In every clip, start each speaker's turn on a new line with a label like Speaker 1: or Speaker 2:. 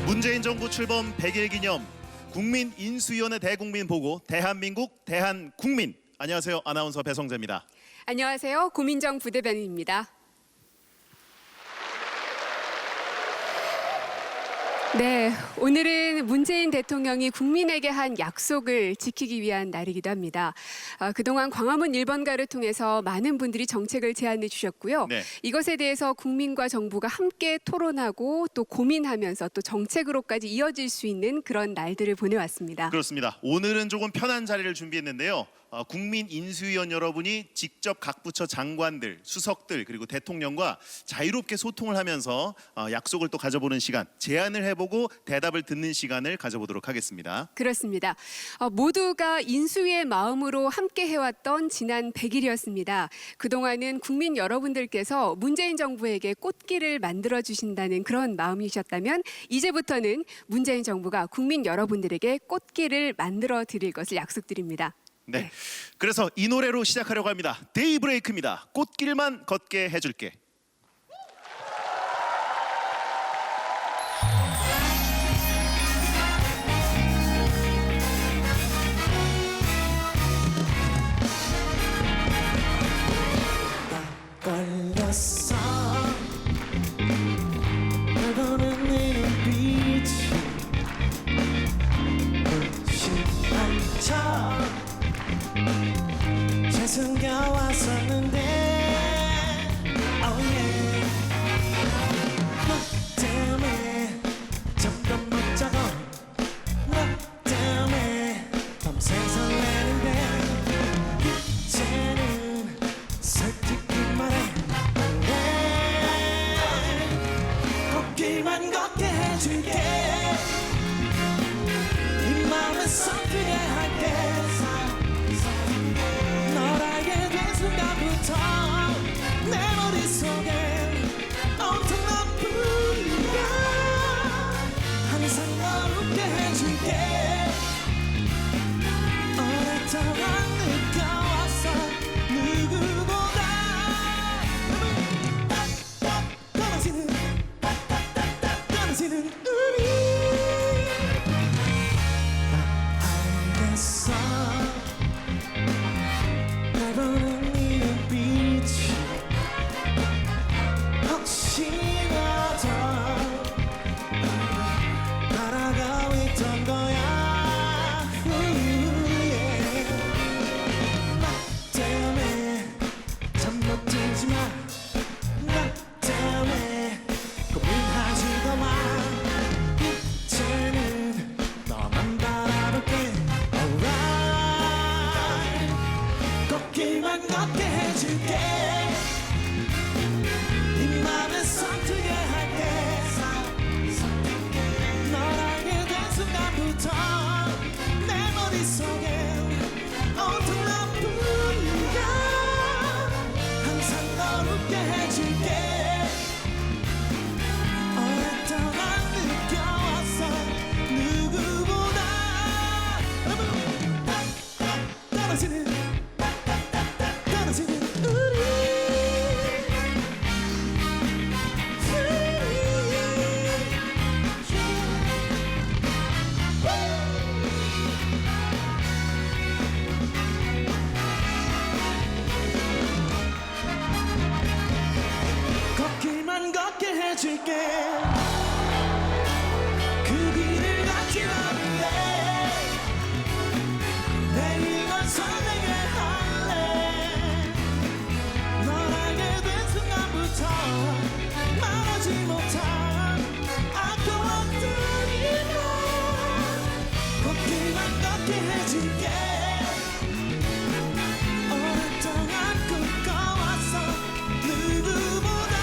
Speaker 1: 문재인 정부 출범 100일 기념 국민인수위원회 대국민 보고 대한민국 대한국민. 안녕하세요. 아나운서 배성재입니다.
Speaker 2: 안녕하세요. 고민정 부대변인입니다. 네, 오늘은 문재인 대통령이 국민에게 한 약속을 지키기 위한 날이기도 합니다. 그동안 광화문 1번가를 통해서 많은 분들이 정책을 제안해 주셨고요.
Speaker 1: 네.
Speaker 2: 이것에 대해서 국민과 정부가 함께 토론하고 또 고민하면서 또 정책으로까지 이어질 수 있는 그런 날들을 보내왔습니다.
Speaker 1: 그렇습니다. 오늘은 조금 편한 자리를 준비했는데요. 국민인수위원 여러분이 직접 각 부처 장관들, 수석들 그리고 대통령과 자유롭게 소통을 하면서 약속을 또 가져보는 시간, 제안을 해보고 대답을 듣는 시간을 가져보도록 하겠습니다.
Speaker 2: 그렇습니다. 모두가 인수위의 마음으로 함께 해왔던 지난 100일이었습니다. 그동안은 국민 여러분들께서 문재인 정부에게 꽃길을 만들어주신다는 그런 마음이셨다면 이제부터는 문재인 정부가 국민 여러분들에게 꽃길을 만들어 드릴 것을 약속드립니다.
Speaker 1: 네. 그래서 이 노래로 시작하려고 합니다. 데이브레이크입니다. 꽃길만 걷게 해줄게.
Speaker 3: 걸렸어 널 보는 네 눈빛이 무심한 척 숨겨왔었는데 oh yeah. 너 때문에 잠도 못 자고 너 때문에 밤새 설레는데 이제는 솔직히 말해 꽃길만 걷게 해줄게 네 마음을 서투게 할게 내 머릿속에 온통 너뿐이야 항상 널 웃게 해줄게 오랫동안 느껴왔어 누구보다 떨어지는 우리 알겠어 날 보는 이 눈빛이 혹시라도 바라가고 있던 거야 yeah. 나 때문에 잠 못 들지마 나 때문에 고민하지도 마 이제는 너만 바라볼게 alright 꽃길만 걷게 해줄게 네 맘을 서투게 할게 널 알게 된 순간부터 내 머릿속에 온통 너뿐이야 항상 널 웃게 해줄게 오랫동안 느껴왔어 누구보다 떨어지는 우리 걷길만 걷게 해줄게 그 길을 걷지 않을래 내일만 설레게 할래 널 알게 된 순간부터 말하지 못한 아까웠던 이만 걷길만 걷게 해줄게 오랫동안 꿈꿔왔어 누구보다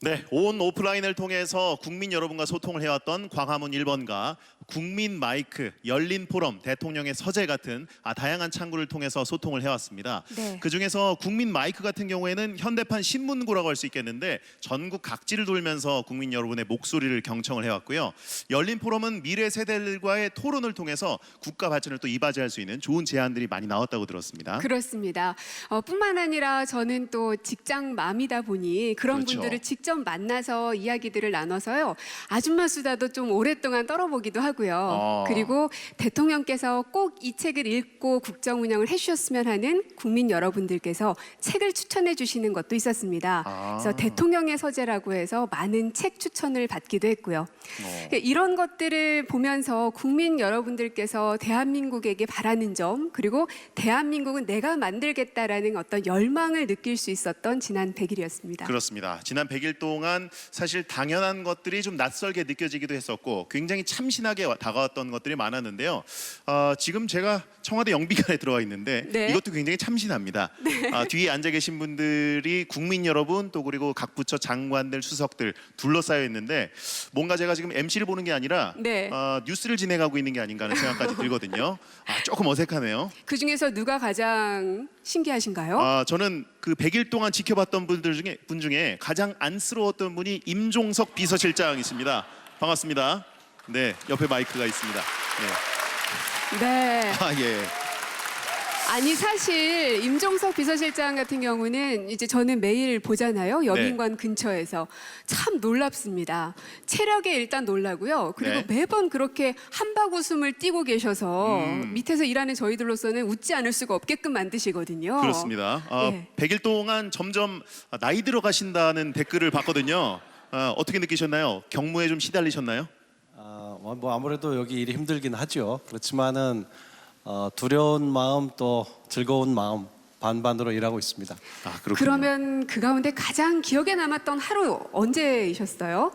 Speaker 1: 네, 온 오프라인을 통해서 국민 여러분과 소통을 해왔던 광화문 1번가 국민 마이크, 열린 포럼, 대통령의 서재 같은 다양한 창구를 통해서 소통을 해왔습니다.
Speaker 2: 네.
Speaker 1: 그중에서 국민 마이크 같은 경우에는 현대판 신문고라고 할 수 있겠는데 전국 각지를 돌면서 국민 여러분의 목소리를 경청을 해왔고요. 열린 포럼은 미래 세대들과의 토론을 통해서 국가 발전을 또 이바지할 수 있는 좋은 제안들이 많이 나왔다고 들었습니다.
Speaker 2: 그렇습니다. 뿐만 아니라 저는 또 직장맘이다 보니 그런
Speaker 1: 그렇죠.
Speaker 2: 분들을 직접 만나서 이야기들을 나눠서요. 아줌마 수다도 좀 오랫동안 떨어보기도 하고요. 그리고 대통령께서 꼭 이 책을 읽고 국정 운영을 해주셨으면 하는 국민 여러분들께서 책을 추천해 주시는 것도 있었습니다. 그래서 대통령의 서재라고 해서 많은 책 추천을 받기도 했고요. 이런 것들을 보면서 국민 여러분들께서 대한민국에게 바라는 점, 그리고 대한민국은 내가 만들겠다라는 어떤 열망을 느낄 수 있었던 지난 100일이었습니다.
Speaker 1: 그렇습니다. 지난 100일 동안 사실 당연한 것들이 좀 낯설게 느껴지기도 했었고 굉장히 참신하게 다가왔던 것들이 많았는데요. 지금 제가 청와대 영비관에 들어와 있는데
Speaker 2: 네.
Speaker 1: 이것도 굉장히 참신합니다. 뒤에 앉아 계신 분들이 국민 여러분 또 그리고 각 부처 장관들, 수석들 둘러싸여 있는데 뭔가 제가 지금 MC를 보는 게 아니라
Speaker 2: 네.
Speaker 1: 뉴스를 진행하고 있는 게 아닌가 하는 생각까지 들거든요. 조금 어색하네요.
Speaker 2: 그 중에서 누가 가장 신기하신가요?
Speaker 1: 저는 그 100일 동안 지켜봤던 분 중에 가장 안쓰러웠던 분이 임종석 비서실장이십니다. 반갑습니다. 네, 옆에 마이크가 있습니다. 네.
Speaker 2: 네.
Speaker 1: 예.
Speaker 2: 아니 사실 임종석 비서실장 같은 경우는 이제 저는 매일 보잖아요. 여민관 근처에서 참 놀랍습니다. 체력에 일단 놀라고요. 그리고
Speaker 1: 네.
Speaker 2: 매번 그렇게 한바구음을 띄고 계셔서 밑에서 일하는 저희들로서는 웃지 않을 수가 없게끔 만드시거든요.
Speaker 1: 그렇습니다.
Speaker 2: 네.
Speaker 1: 100일 동안 점점 나이 들어가신다는 댓글을 봤거든요. 어떻게 느끼셨나요? 경무에 좀 시달리셨나요?
Speaker 4: 뭐 아무래도 여기 일이 힘들긴 하죠. 그렇지만은 두려운 마음 또 즐거운 마음 반반으로 일하고 있습니다.
Speaker 1: 그렇군요.
Speaker 2: 그러면 그 가운데 가장 기억에 남았던 하루 언제이셨어요?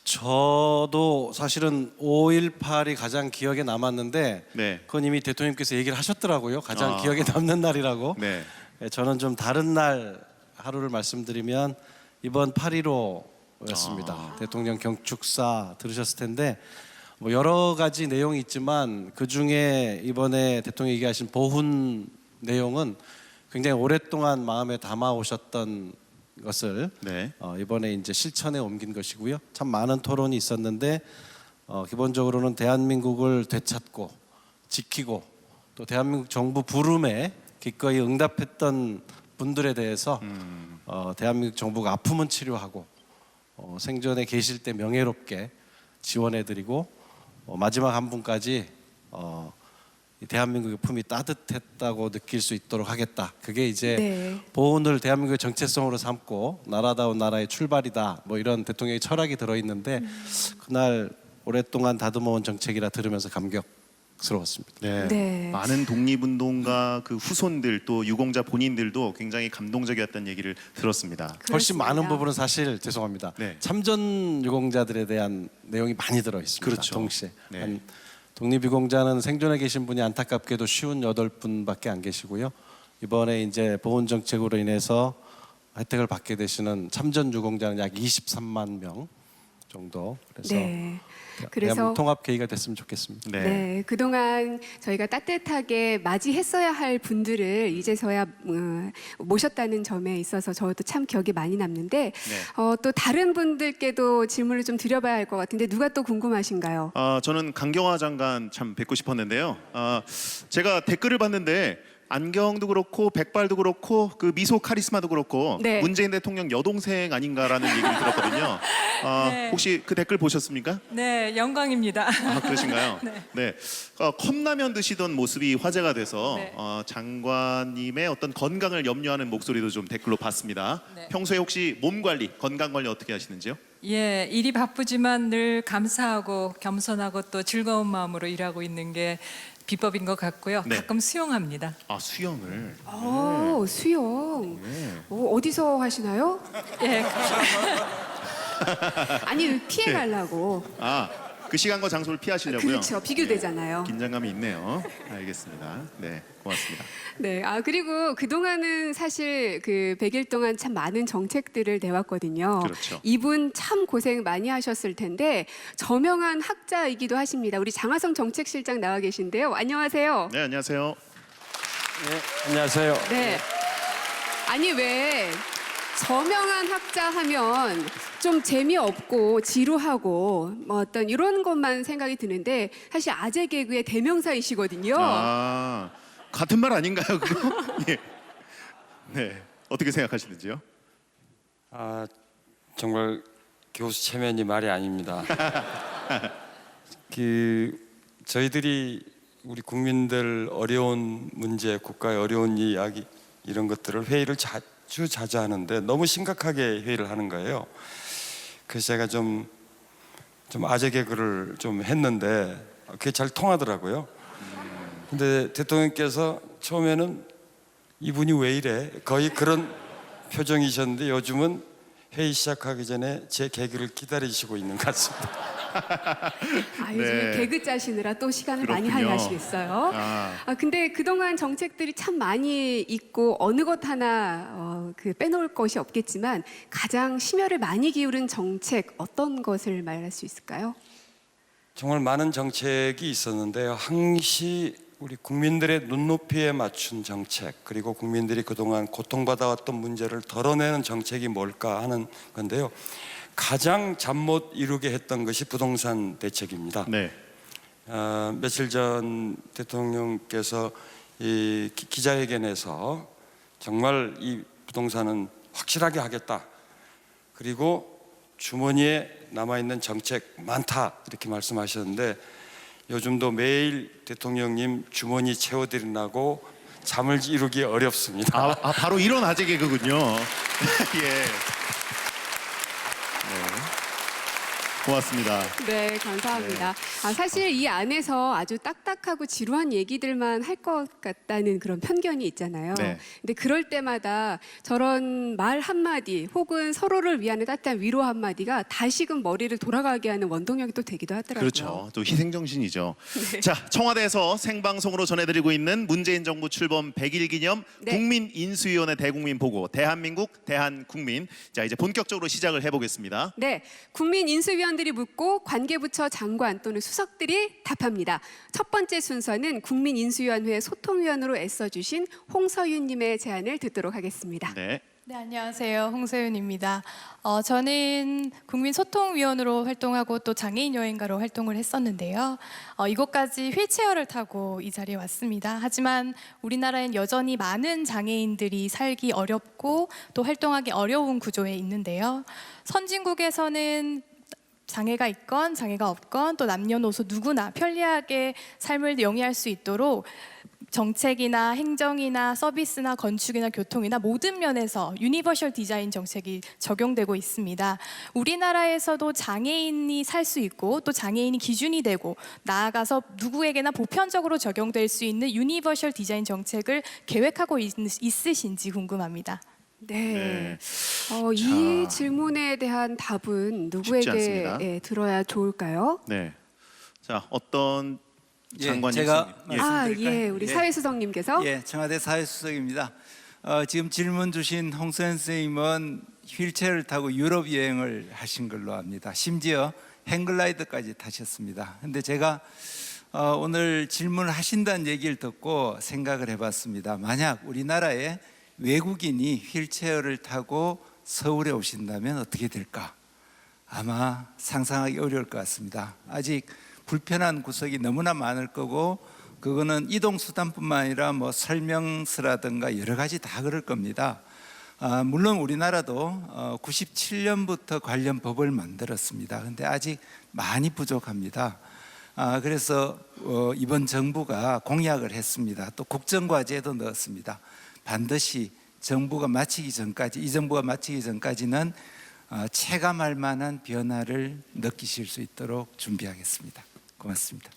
Speaker 4: 저도 사실은 5.18이 가장 기억에 남았는데
Speaker 1: 네.
Speaker 4: 그건 이미 대통령께서 얘기를 하셨더라고요. 가장 기억에 남는 날이라고.
Speaker 1: 네.
Speaker 4: 저는 좀 다른 날 하루를 말씀드리면 이번 8.15였습니다. 대통령 경축사 들으셨을 텐데 뭐 여러 가지 내용이 있지만 그 중에 이번에 대통령이 얘기하신 보훈 내용은 굉장히 오랫동안 마음에 담아 오셨던 것을
Speaker 1: 네.
Speaker 4: 이번에 이제 실천에 옮긴 것이고요. 참 많은 토론이 있었는데 기본적으로는 대한민국을 되찾고 지키고 또 대한민국 정부 부름에 기꺼이 응답했던 분들에 대해서 대한민국 정부가 아픔은 치료하고 생전에 계실 때 명예롭게 지원해드리고 마지막 한 분까지 이 대한민국의 품이 따뜻했다고 느낄 수 있도록 하겠다. 그게 이제
Speaker 2: 네.
Speaker 4: 보훈을 대한민국의 정체성으로 삼고 나라다운 나라의 출발이다. 뭐 이런 대통령의 철학이 들어있는데 그날 오랫동안 다듬어온 정책이라 들으면서 감격스러웠습니다.
Speaker 1: 네.
Speaker 2: 네.
Speaker 1: 많은 독립운동가 그 후손들 또 유공자 본인들도 굉장히 감동적이었다는 얘기를 들었습니다.
Speaker 4: 훨씬
Speaker 2: 그렇습니다.
Speaker 4: 많은 부분은 사실 죄송합니다.
Speaker 1: 네.
Speaker 4: 참전 유공자들에 대한 내용이 많이 들어 있습니다.
Speaker 1: 그렇죠.
Speaker 4: 동시에
Speaker 1: 네.
Speaker 4: 한 독립유공자는 생존해 계신 분이 안타깝게도 58분밖에 안 계시고요. 이번에 이제 보훈 정책으로 인해서 혜택을 받게 되시는 참전 유공자는 약 23만 명 정도. 그래서
Speaker 2: 네.
Speaker 4: 대한민국
Speaker 2: 그래서
Speaker 4: 통합 계기가 됐으면 좋겠습니다.
Speaker 2: 네, 그동안 저희가 따뜻하게 맞이했어야 할 분들을 이제서야 모셨다는 점에 있어서 저도 참 기억이 많이 남는데 또 다른 분들께도 질문을 좀 드려봐야 할 것 같은데 누가 또 궁금하신가요?
Speaker 1: 저는 강경화 장관 참 뵙고 싶었는데요. 제가 댓글을 봤는데 안경도 그렇고 백발도 그렇고 그 미소 카리스마도 그렇고
Speaker 2: 네.
Speaker 1: 문재인 대통령 여동생 아닌가라는 얘기를 들었거든요.
Speaker 5: 네.
Speaker 1: 혹시 그 댓글 보셨습니까?
Speaker 5: 네, 영광입니다.
Speaker 1: 그러신가요? 네. 컵라면 드시던 모습이 화제가 돼서
Speaker 5: 네.
Speaker 1: 장관님의 어떤 건강을 염려하는 목소리도 좀 댓글로 봤습니다.
Speaker 5: 네.
Speaker 1: 평소에 혹시 몸 관리, 건강 관리 어떻게 하시는지요?
Speaker 5: 예, 일이 바쁘지만 늘 감사하고 겸손하고 또 즐거운 마음으로 일하고 있는 게 비법인 것 같고요.
Speaker 1: 네.
Speaker 5: 가끔 수영합니다.
Speaker 1: 수영을.
Speaker 2: 수영. 어디서 하시나요?
Speaker 5: 예,
Speaker 2: 아니 피해 가려고.
Speaker 1: 그 시간과 장소를 피하시려고요.
Speaker 2: 그렇죠. 비교되잖아요.
Speaker 1: 긴장감이 있네요. 알겠습니다. 네, 고맙습니다.
Speaker 2: 네. 그리고 그동안은 사실 그 100일 동안 참 많은 정책들을 내왔거든요.
Speaker 1: 그렇죠.
Speaker 2: 이분 참 고생 많이 하셨을 텐데 저명한 학자이기도 하십니다. 우리 장하성 정책실장 나와 계신데요. 안녕하세요.
Speaker 1: 네, 안녕하세요.
Speaker 4: 네, 안녕하세요.
Speaker 2: 네. 아니 왜 저명한 학자 하면 좀 재미없고 지루하고 뭐 어떤 이런 것만 생각이 드는데 사실 아재 개그의 대명사이시거든요.
Speaker 1: 아, 같은 말 아닌가요, 그거? 예. 네, 어떻게 생각하시는지요?
Speaker 6: 아 정말 교수 체면이 말이 아닙니다. 저희들이 우리 국민들 어려운 문제, 국가의 어려운 이야기 이런 것들을 회의를 자주 하는데 너무 심각하게 회의를 하는 거예요. 그래서 제가 좀 아재 개그를 좀 했는데 그게 잘 통하더라고요. 근데 대통령께서 처음에는 이분이 왜 이래? 거의 그런 표정이셨는데 요즘은 회의 시작하기 전에 제 개그를 기다리시고 있는 것 같습니다.
Speaker 2: 요즘에
Speaker 1: 네.
Speaker 2: 개그 짜시느라 또 시간을 많이
Speaker 1: 그렇군요.
Speaker 2: 할애하시겠어요. 근데 그동안 정책들이 참 많이 있고 어느 것 하나 빼놓을 것이 없겠지만 가장 심혈을 많이 기울인 정책 어떤 것을 말할 수 있을까요?
Speaker 6: 정말 많은 정책이 있었는데요. 항시 우리 국민들의 눈높이에 맞춘 정책, 그리고 국민들이 그동안 고통받아왔던 문제를 덜어내는 정책이 뭘까 하는 건데요. 가장 잠 못 이루게 했던 것이 부동산 대책입니다.
Speaker 1: 네.
Speaker 6: 며칠 전 대통령께서 이 기자회견에서 정말 이 부동산은 확실하게 하겠다. 그리고 주머니에 남아있는 정책 많다 이렇게 말씀하셨는데 요즘도 매일 대통령님 주머니 채워드리라고 잠을 이루기 어렵습니다.
Speaker 1: 바로 이런 아재 개그군요. 예. 네. 고맙습니다.
Speaker 2: 네, 감사합니다. 사실 이 안에서 아주 딱딱하고 지루한 얘기들만 할 것 같다는 그런 편견이 있잖아요.
Speaker 1: 네.
Speaker 2: 근데 그럴 때마다 저런 말 한마디 혹은 서로를 위한 따뜻한 위로 한마디가 다시금 머리를 돌아가게 하는 원동력이 또 되기도 하더라고요.
Speaker 1: 그렇죠. 또 희생정신이죠.
Speaker 2: 네.
Speaker 1: 자, 청와대에서 생방송으로 전해드리고 있는 문재인 정부 출범 100일 기념
Speaker 2: 네.
Speaker 1: 국민인수위원회 대국민 보고 대한민국 대한국민. 자, 이제 본격적으로 시작을 해보겠습니다.
Speaker 2: 네, 국민 인수위원들이 묻고 관계부처 장관 또는 수석들이 답합니다. 첫 번째 순서는 국민 인수위원회 소통위원으로 애써주신 홍서윤님의 제안을 듣도록 하겠습니다.
Speaker 1: 네.
Speaker 7: 네, 안녕하세요. 홍서윤입니다. 저는 국민소통위원으로 활동하고 또 장애인 여행가로 활동을 했었는데요. 이곳까지 휠체어를 타고 이 자리에 왔습니다. 하지만 우리나라엔 여전히 많은 장애인들이 살기 어렵고 또 활동하기 어려운 구조에 있는데요. 선진국에서는 장애가 있건 장애가 없건 또 남녀노소 누구나 편리하게 삶을 영위할 수 있도록 정책이나 행정이나 서비스나 건축이나 교통이나 모든 면에서 유니버셜 디자인 정책이 적용되고 있습니다. 우리나라에서도 장애인이 살 수 있고 또 장애인이 기준이 되고 나아가서 누구에게나 보편적으로 적용될 수 있는 유니버셜 디자인 정책을 계획하고 있으신지 궁금합니다.
Speaker 2: 네. 이 질문에 대한 답은 누구에게
Speaker 1: 않습니다.
Speaker 2: 들어야 좋을까요?
Speaker 1: 네. 자, 어떤
Speaker 8: 예,
Speaker 1: 장관이
Speaker 8: 제가
Speaker 2: 예, 우리
Speaker 8: 예.
Speaker 2: 사회수석님께서
Speaker 8: 예, 청와대 사회수석입니다. 지금 질문 주신 홍소연 선생님은 휠체어를 타고 유럽 여행을 하신 걸로 압니다. 심지어 행글라이더까지 타셨습니다. 근데 제가 오늘 질문을 하신다는 얘기를 듣고 생각을 해봤습니다. 만약 우리나라에 외국인이 휠체어를 타고 서울에 오신다면 어떻게 될까? 아마 상상하기 어려울 것 같습니다. 아직 불편한 구석이 너무나 많을 거고 그거는 이동수단뿐만 아니라 뭐 설명서라든가 여러 가지 다 그럴 겁니다. 물론 우리나라도 97년부터 관련 법을 만들었습니다. 근데 아직 많이 부족합니다. 그래서 이번 정부가 공약을 했습니다. 또 국정과제에도 넣었습니다. 반드시 정부가 마치기 전까지, 이 정부가 마치기 전까지는 체감할 만한 변화를 느끼실 수 있도록 준비하겠습니다. 고맙습니다.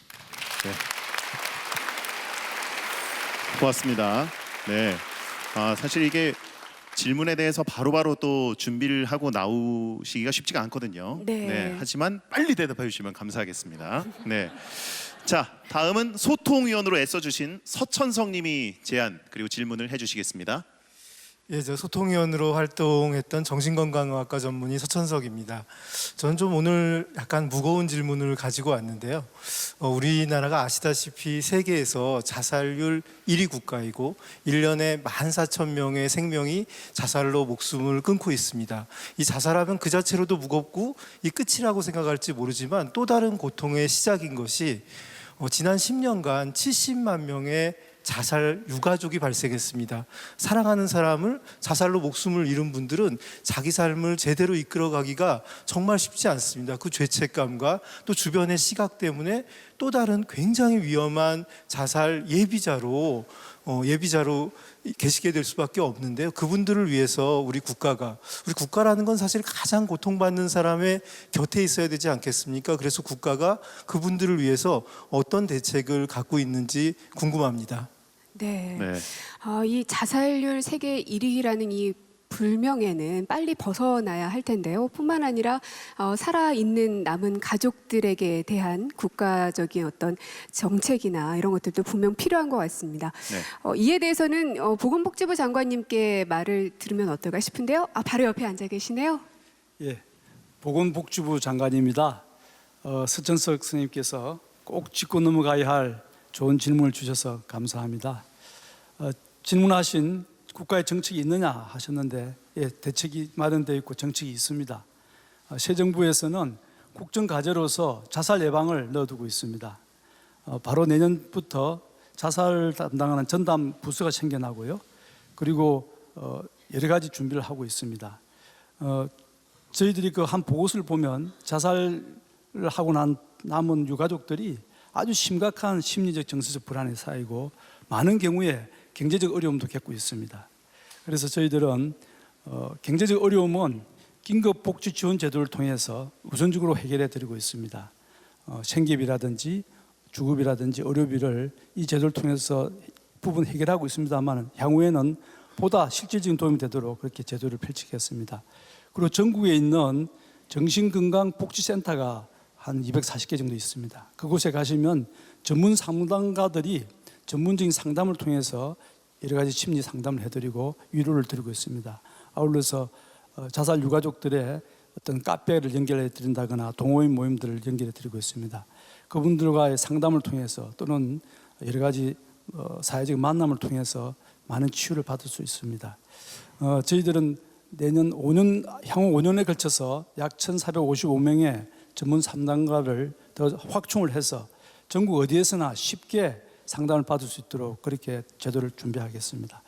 Speaker 1: 네. 고맙습니다. 네. 사실 이게 질문에 대해서 바로바로 또 준비를 하고 나오시기가 쉽지가 않거든요.
Speaker 2: 네.
Speaker 1: 하지만 빨리 대답해 주시면 감사하겠습니다. 네. 자, 다음은 소통위원으로 애써주신 서천석 님이 제안 그리고 질문을 해주시겠습니다.
Speaker 9: 예, 저 소통위원으로 활동했던 정신건강의학과 전문의 서천석입니다. 저는 좀 오늘 약간 무거운 질문을 가지고 왔는데요. 우리나라가 아시다시피 세계에서 자살률 1위 국가이고 1년에 14,000명의 생명이 자살로 목숨을 끊고 있습니다. 이 자살하면 그 자체로도 무겁고 이 끝이라고 생각할지 모르지만 또 다른 고통의 시작인 것이 지난 10년간 70만 명의 자살 유가족이 발생했습니다. 사랑하는 사람을 자살로 목숨을 잃은 분들은 자기 삶을 제대로 이끌어가기가 정말 쉽지 않습니다. 그 죄책감과 또 주변의 시각 때문에 또 다른 굉장히 위험한 자살 예비자로 계시게 될 수밖에 없는데요. 그분들을 위해서 우리 국가라는 건 사실 가장 고통받는 사람의 곁에 있어야 되지 않겠습니까? 그래서 국가가 그분들을 위해서 어떤 대책을 갖고 있는지 궁금합니다.
Speaker 2: 네.
Speaker 1: 네.
Speaker 2: 이 자살률 세계 1위라는 이 불명예는 빨리 벗어나야 할 텐데요. 뿐만 아니라 살아있는 남은 가족들에게 대한 국가적인 어떤 정책이나 이런 것들도 분명 필요한 것 같습니다.
Speaker 1: 네.
Speaker 2: 이에 대해서는 보건복지부 장관님께 말을 들으면 어떨까 싶은데요. 바로 옆에 앉아 계시네요.
Speaker 10: 예, 보건복지부 장관입니다. 서천석 선생님께서 꼭 짚고 넘어가야 할 좋은 질문을 주셔서 감사합니다. 질문하신 국가의 정책이 있느냐 하셨는데, 예, 대책이 마련되어 있고 정책이 있습니다. 새 정부에서는 국정과제로서 자살 예방을 넣어두고 있습니다. 바로 내년부터 자살 담당하는 전담 부서가 생겨나고요. 그리고 여러 가지 준비를 하고 있습니다. 저희들이 그 한 보고서를 보면 자살을 하고 남은 유가족들이 아주 심각한 심리적 정서적 불안에 쌓이고 많은 경우에 경제적 어려움도 겪고 있습니다. 그래서 저희들은 경제적 어려움은 긴급 복지 지원 제도를 통해서 우선적으로 해결해 드리고 있습니다. 생계비라든지 주급이라든지 의료비를 이 제도를 통해서 부분 해결하고 있습니다만 향후에는 보다 실질적인 도움이 되도록 그렇게 제도를 펼치겠습니다. 그리고 전국에 있는 정신건강복지센터가 한 240개 정도 있습니다. 그곳에 가시면 전문 상담가들이 전문적인 상담을 통해서 여러 가지 심리 상담을 해드리고 위로를 드리고 있습니다. 아울러서 자살 유가족들의 어떤 카페를 연결해 드린다거나 동호인 모임들을 연결해 드리고 있습니다. 그분들과의 상담을 통해서 또는 여러 가지 사회적 만남을 통해서 많은 치유를 받을 수 있습니다. 저희들은 향후 5년에 걸쳐서 약 1,455명의 전문 상담가를 더 확충을 해서 전국 어디에서나 쉽게 상담을 받을 수 있도록 그렇게 제도를 준비하겠습니다.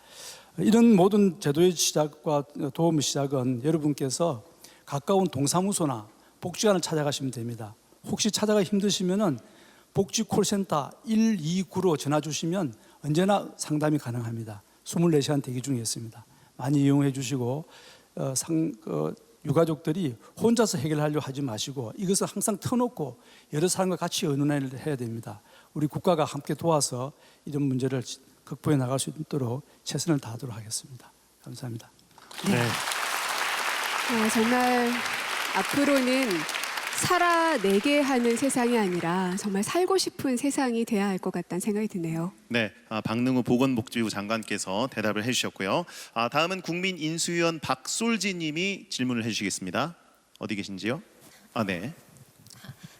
Speaker 10: 이런 모든 제도의 시작과 도움의 시작은 여러분께서 가까운 동사무소나 복지관을 찾아가시면 됩니다. 혹시 찾아가기 힘드시면은 복지 콜센터 129로 전화 주시면 언제나 상담이 가능합니다. 24시간 대기 중에 있습니다. 많이 이용해 주시고 유가족들이 혼자서 해결하려고 하지 마시고 이것을 항상 터놓고 여러 사람과 같이 의논을 해야 됩니다. 우리 국가가 함께 도와서 이런 문제를 극복해 나갈 수 있도록 최선을 다하도록 하겠습니다. 감사합니다.
Speaker 1: 네.
Speaker 2: 정말 앞으로는 살아내게 하는 세상이 아니라 정말 살고 싶은 세상이 돼야 할 것 같다는 생각이 드네요.
Speaker 1: 네, 박능우 보건복지부 장관께서 대답을 해주셨고요. 다음은 국민인수위원 박솔지님이 질문을 해주시겠습니다. 어디 계신지요? 네.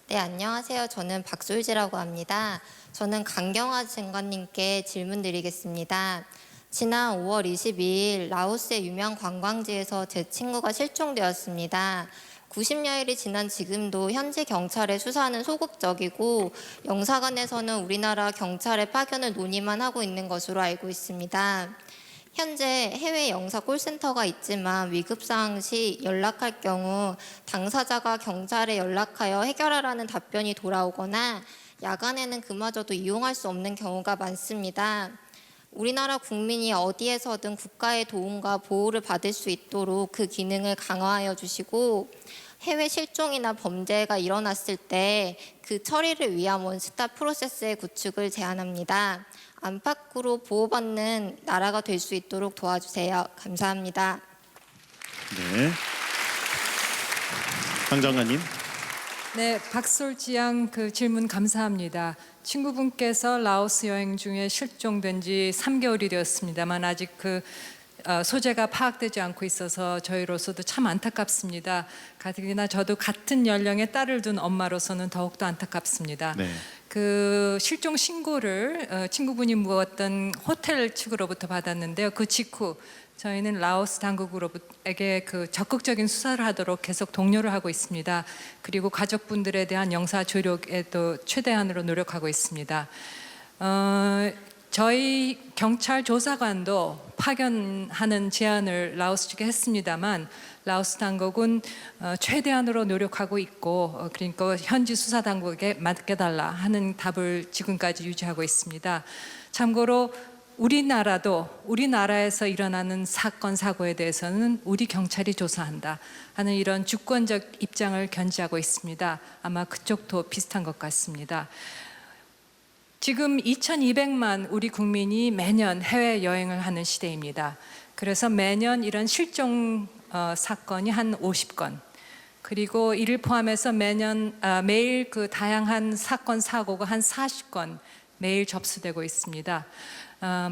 Speaker 11: 네, 안녕하세요. 저는 박솔지라고 합니다. 저는 강경화 장관님께 질문 드리겠습니다. 지난 5월 22일 라오스의 유명 관광지에서 제 친구가 실종되었습니다. 90여일이 지난 지금도 현지 경찰의 수사는 소극적이고 영사관에서는 우리나라 경찰의 파견을 논의만 하고 있는 것으로 알고 있습니다. 현재 해외 영사 콜센터가 있지만 위급상황 시 연락할 경우 당사자가 경찰에 연락하여 해결하라는 답변이 돌아오거나 야간에는 그마저도 이용할 수 없는 경우가 많습니다. 우리나라 국민이 어디에서든 국가의 도움과 보호를 받을 수 있도록 그 기능을 강화하여 주시고 해외 실종이나 범죄가 일어났을 때 그 처리를 위한 원스톱 프로세스의 구축을 제안합니다. 안팎으로 보호받는 나라가 될 수 있도록 도와주세요. 감사합니다.
Speaker 1: 네. 강 장관님.
Speaker 5: 네, 박솔지 양 그 질문 감사합니다. 친구분께서 라오스 여행 중에 실종된 지 3개월이 되었습니다만 아직 그 소재가 파악되지 않고 있어서 저희로서도 참 안타깝습니다. 가뜩이나 저도 같은 연령의 딸을 둔 엄마로서는 더욱더 안타깝습니다.
Speaker 1: 네.
Speaker 5: 그 실종 신고를 친구분이 묵었던 호텔 측으로부터 받았는데요. 그 직후 저희는 라오스 당국으로에게 그 적극적인 수사를 하도록 계속 독려를 하고 있습니다. 그리고 가족분들에 대한 영사 조력에도 최대한으로 노력하고 있습니다. 저희 경찰 조사관도 파견하는 제안을 라오스 측에 했습니다만 라오스 당국은 최대한으로 노력하고 있고 그러니까 현지 수사 당국에게 맡겨달라 하는 답을 지금까지 유지하고 있습니다. 참고로 우리나라에서 일어나는 사건 사고에 대해서는 우리 경찰이 조사한다 하는 이런 주권적 입장을 견지하고 있습니다. 아마 그쪽도 비슷한 것 같습니다. 지금 2,200만 우리 국민이 매년 해외 여행을 하는 시대입니다. 그래서 매년 이런 실종 사건이 한 50건, 그리고 이를 포함해서 매일 그 다양한 사건 사고가 한 40건 매일 접수되고 있습니다.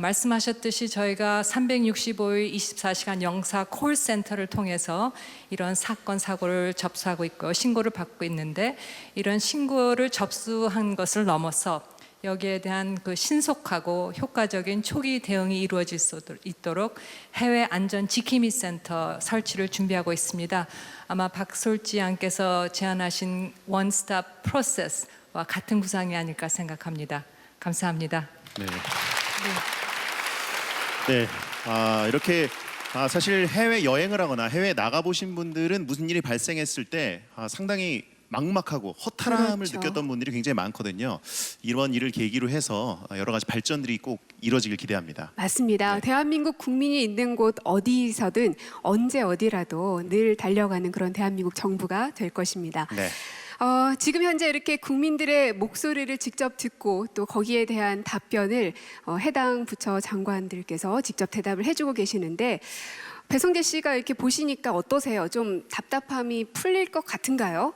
Speaker 5: 말씀하셨듯이 저희가 365일 24시간 영사 콜센터를 통해서 이런 사건 사고를 접수하고 있고 신고를 받고 있는데, 이런 신고를 접수한 것을 넘어서 여기에 대한 그 신속하고 효과적인 초기 대응이 이루어질 수 있도록 해외 안전 지킴이 센터 설치를 준비하고 있습니다. 아마 박솔지 양께서 제안하신 원스톱 프로세스와 같은 구상이 아닐까 생각합니다. 감사합니다.
Speaker 1: 네. 네. 이렇게 사실 해외 여행을 하거나 해외 나가 보신 분들은 무슨 일이 발생했을 때 상당히 막막하고 허탈함을
Speaker 2: 그렇죠.
Speaker 1: 느꼈던 분들이 굉장히 많거든요. 이런 일을 계기로 해서 여러 가지 발전들이 꼭 이루어지길 기대합니다.
Speaker 2: 맞습니다.
Speaker 1: 네.
Speaker 2: 대한민국 국민이 있는 곳 어디서든 언제 어디라도 늘 달려가는 그런 대한민국 정부가 될 것입니다.
Speaker 1: 네.
Speaker 2: 지금 현재 이렇게 국민들의 목소리를 직접 듣고 또 거기에 대한 답변을 해당 부처 장관들께서 직접 대답을 해주고 계시는데, 배성재 씨가 이렇게 보시니까 어떠세요? 좀 답답함이 풀릴 것 같은가요?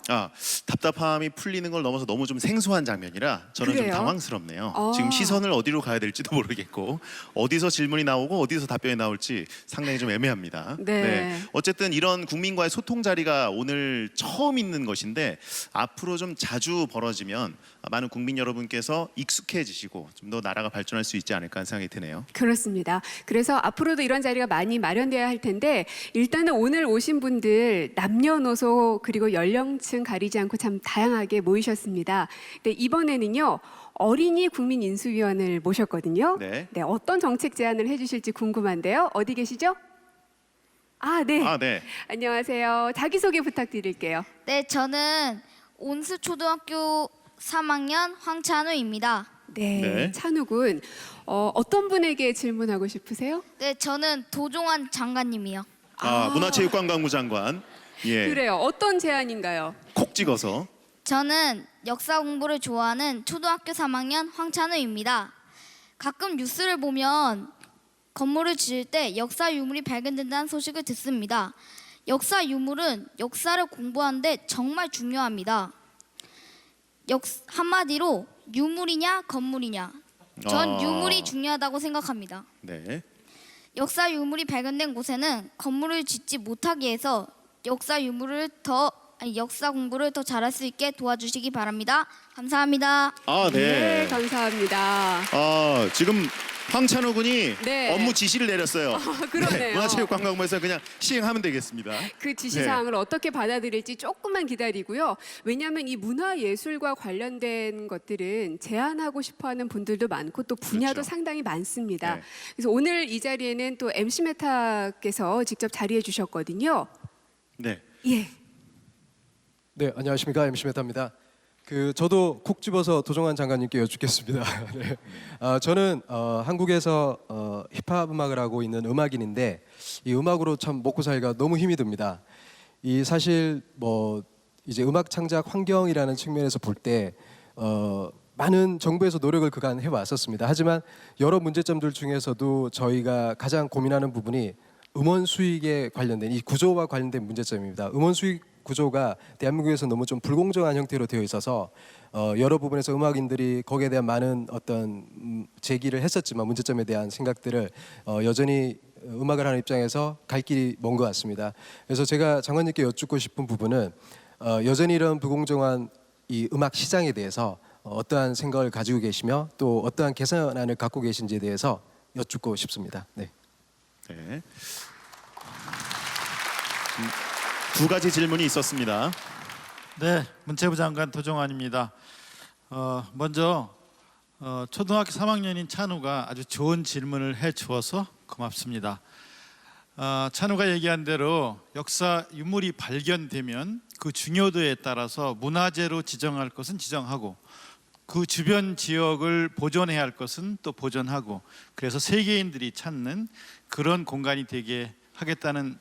Speaker 1: 답답함이 풀리는 걸 넘어서 너무 좀 생소한 장면이라 저는
Speaker 2: 그래요?
Speaker 1: 좀 당황스럽네요.
Speaker 2: 아.
Speaker 1: 지금 시선을 어디로 가야 될지도 모르겠고 어디서 질문이 나오고 어디서 답변이 나올지 상당히 좀 애매합니다.
Speaker 2: 네.
Speaker 1: 어쨌든 이런 국민과의 소통 자리가 오늘 처음 있는 것인데 앞으로 좀 자주 벌어지면 많은 국민 여러분께서 익숙해지시고 좀 더 나라가 발전할 수 있지 않을까 하는 생각이 드네요.
Speaker 2: 그렇습니다. 그래서 앞으로도 이런 자리가 많이 마련돼야 할 텐데, 일단은 오늘 오신 분들 남녀노소 그리고 연령층 가리지 않고 참 다양하게 모이셨습니다. 근데 이번에는요, 어린이 국민인수위원을 모셨거든요.
Speaker 1: 네.
Speaker 2: 어떤 정책 제안을 해주실지 궁금한데요. 어디 계시죠? 네.
Speaker 1: 네.
Speaker 2: 안녕하세요. 자기소개 부탁드릴게요.
Speaker 12: 네, 저는 온수초등학교 3학년 황찬우입니다.
Speaker 2: 네. 찬우 군, 어떤 분에게 질문하고 싶으세요?
Speaker 12: 네, 저는 도종환 장관님이요.
Speaker 1: 문화체육관광부 장관. 예.
Speaker 2: 그래요. 어떤 제안인가요?
Speaker 1: 콕 찍어서.
Speaker 12: 저는 역사 공부를 좋아하는 초등학교 3학년 황찬우입니다. 가끔 뉴스를 보면 건물을 지을 때 역사 유물이 발견된다는 소식을 듣습니다. 역사 유물은 역사를 공부하는데 정말 중요합니다. 한마디로 유물이냐 건물이냐, 전 유물이 중요하다고 생각합니다.
Speaker 1: 네.
Speaker 12: 역사 유물이 발견된 곳에는 건물을 짓지 못하게 해서 역사 공부를 더 잘할 수 있게 도와주시기 바랍니다. 감사합니다.
Speaker 1: 네.
Speaker 2: 감사합니다.
Speaker 1: 지금 황찬호 군이
Speaker 2: 네.
Speaker 1: 업무 지시를 내렸어요.
Speaker 2: 그러네요.
Speaker 1: 문화체육관광부에서 그냥 시행하면 되겠습니다.
Speaker 2: 그 지시사항을 어떻게 받아들일지 조금만 기다리고요. 왜냐하면 이 문화예술과 관련된 것들은 제안하고 싶어하는 분들도 많고 또 분야도
Speaker 1: 그렇죠.
Speaker 2: 상당히 많습니다.
Speaker 1: 네.
Speaker 2: 그래서 오늘 이 자리에는 또 MC 메타께서 직접 자리해 주셨거든요.
Speaker 1: 네.
Speaker 2: 예.
Speaker 13: 네, 안녕하십니까, MC 메타입니다. 저도 콕 집어서 도종환 장관님께 여쭙겠습니다. 네. 저는 한국에서 힙합 음악을 하고 있는 음악인인데 이 음악으로 참 먹고 살기가 너무 힘이 듭니다. 이 사실 이제 음악 창작 환경이라는 측면에서 볼 때 많은 정부에서 노력을 그간 해왔었습니다. 하지만 여러 문제점들 중에서도 저희가 가장 고민하는 부분이 음원 수익에 관련된 이 구조와 관련된 문제점입니다. 음원 수익 구조가 대한민국에서 너무 좀 불공정한 형태로 되어 있어서 여러 부분에서 음악인들이 거기에 대한 많은 어떤 제기를 했었지만 문제점에 대한 생각들을 여전히 음악을 하는 입장에서 갈 길이 먼 것 같습니다. 그래서 제가 장관님께 여쭙고 싶은 부분은 여전히 이런 불공정한 이 음악 시장에 대해서 어떠한 생각을 가지고 계시며 또 어떠한 개선안을 갖고 계신지에 대해서 여쭙고 싶습니다. 네.
Speaker 1: 네. 두 가지 질문이 있었습니다.
Speaker 14: 네, 문체부 장관 도종환입니다. 먼저 초등학교 3학년인 찬우가 아주 좋은 질문을 해주어서 고맙습니다. 찬우가 얘기한 대로 역사 유물이 발견되면 그 중요도에 따라서 문화재로 지정할 것은 지정하고 그 주변 지역을 보존해야 할 것은 또 보존하고 그래서 세계인들이 찾는 그런 공간이 되게 하겠다는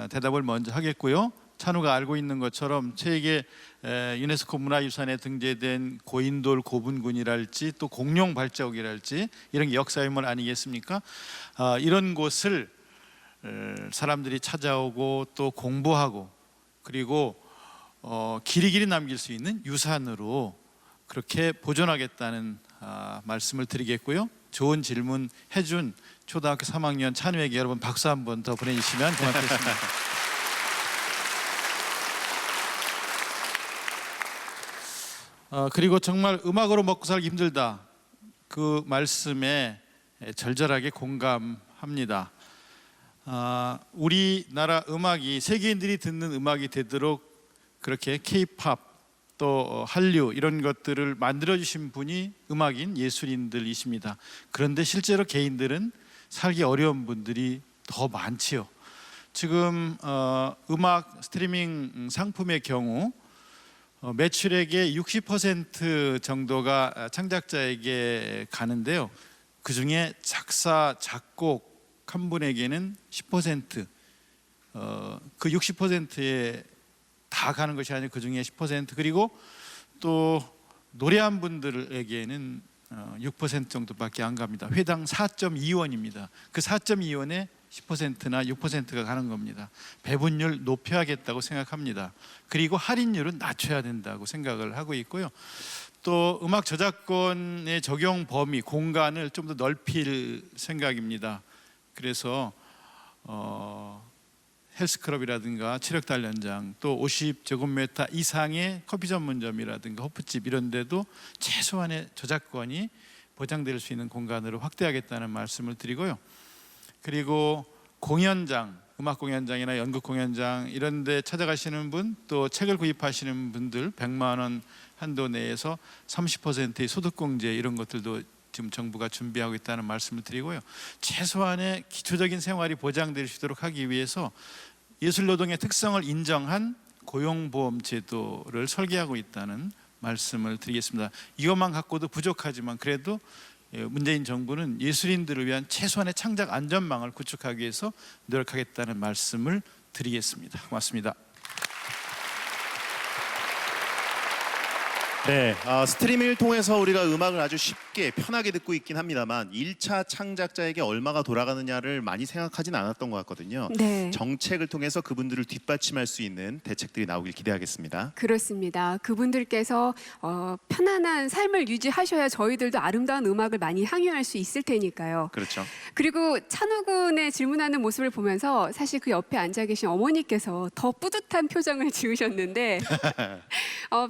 Speaker 14: 대답을 먼저 하겠고요. 찬우가 알고 있는 것처럼 세계 유네스코 문화유산에 등재된 고인돌 고분군이랄지 또 공룡 발자국이랄지 이런 게 역사유물 아니겠습니까? 이런 곳을 사람들이 찾아오고 또 공부하고 그리고 길이길이 남길 수 있는 유산으로 그렇게 보존하겠다는 말씀을 드리겠고요. 좋은 질문 해준 초등학교 3학년 찬우에게 여러분 박수 한번 더 보내주시면 고맙겠습니다. 그리고 정말 음악으로 먹고 살기 힘들다 그 말씀에 절절하게 공감합니다. 우리나라 음악이 세계인들이 듣는 음악이 되도록 그렇게 K-팝 또 한류 이런 것들을 만들어주신 분이 음악인 예술인들이십니다. 그런데 실제로 개인들은 살기 어려운 분들이 더 많지요. 지금 음악 스트리밍 상품의 경우 매출액의 60% 정도가 창작자에게 가는데요. 그 중에 작사, 작곡 한 분에게는 10%, 그 60%에 다 가는 것이 아니라 그 중에 10% 그리고 또 노래한 분들에게는 6% 정도밖에 안 갑니다. 회당 4.2원입니다. 그 4.2원에 10%나 6%가 가는 겁니다. 배분율 높여야겠다고 생각합니다. 그리고 할인율은 낮춰야 된다고 생각을 하고 있고요. 또 음악 저작권의 적용 범위, 공간을 좀 더 넓힐 생각입니다. 그래서 헬스클럽이라든가 체력단련장 또 50제곱미터 이상의 커피 전문점이라든가 호프집 이런 데도 최소한의 저작권이 보장될 수 있는 공간으로 확대하겠다는 말씀을 드리고요. 그리고 공연장, 음악 공연장이나 연극 공연장 이런 데 찾아가시는 분 또 책을 구입하시는 분들 100만 원 한도 내에서 30%의 소득공제 이런 것들도 지금 정부가 준비하고 있다는 말씀을 드리고요. 최소한의 기초적인 생활이 보장될 수 있도록 하기 위해서 예술노동의 특성을 인정한 고용보험제도를 설계하고 있다는 말씀을 드리겠습니다. 이것만 갖고도 부족하지만 그래도 문재인 정부는 예술인들을 위한 최소한의 창작 안전망을 구축하기 위해서 노력하겠다는 말씀을 드리겠습니다. 고맙습니다.
Speaker 1: 네, 스트리밍을 통해서 우리가 음악을 아주 쉽게 편하게 듣고 있긴 합니다만 1차 창작자에게 얼마가 돌아가느냐를 많이 생각하진 않았던 것 같거든요.
Speaker 2: 네.
Speaker 1: 정책을 통해서 그분들을 뒷받침할 수 있는 대책들이 나오길 기대하겠습니다.
Speaker 2: 그렇습니다. 그분들께서 편안한 삶을 유지하셔야 저희들도 아름다운 음악을 많이 향유할 수 있을 테니까요.
Speaker 1: 그렇죠.
Speaker 2: 그리고 찬우 군의 질문하는 모습을 보면서 사실 그 옆에 앉아 계신 어머니께서 더 뿌듯한 표정을 지으셨는데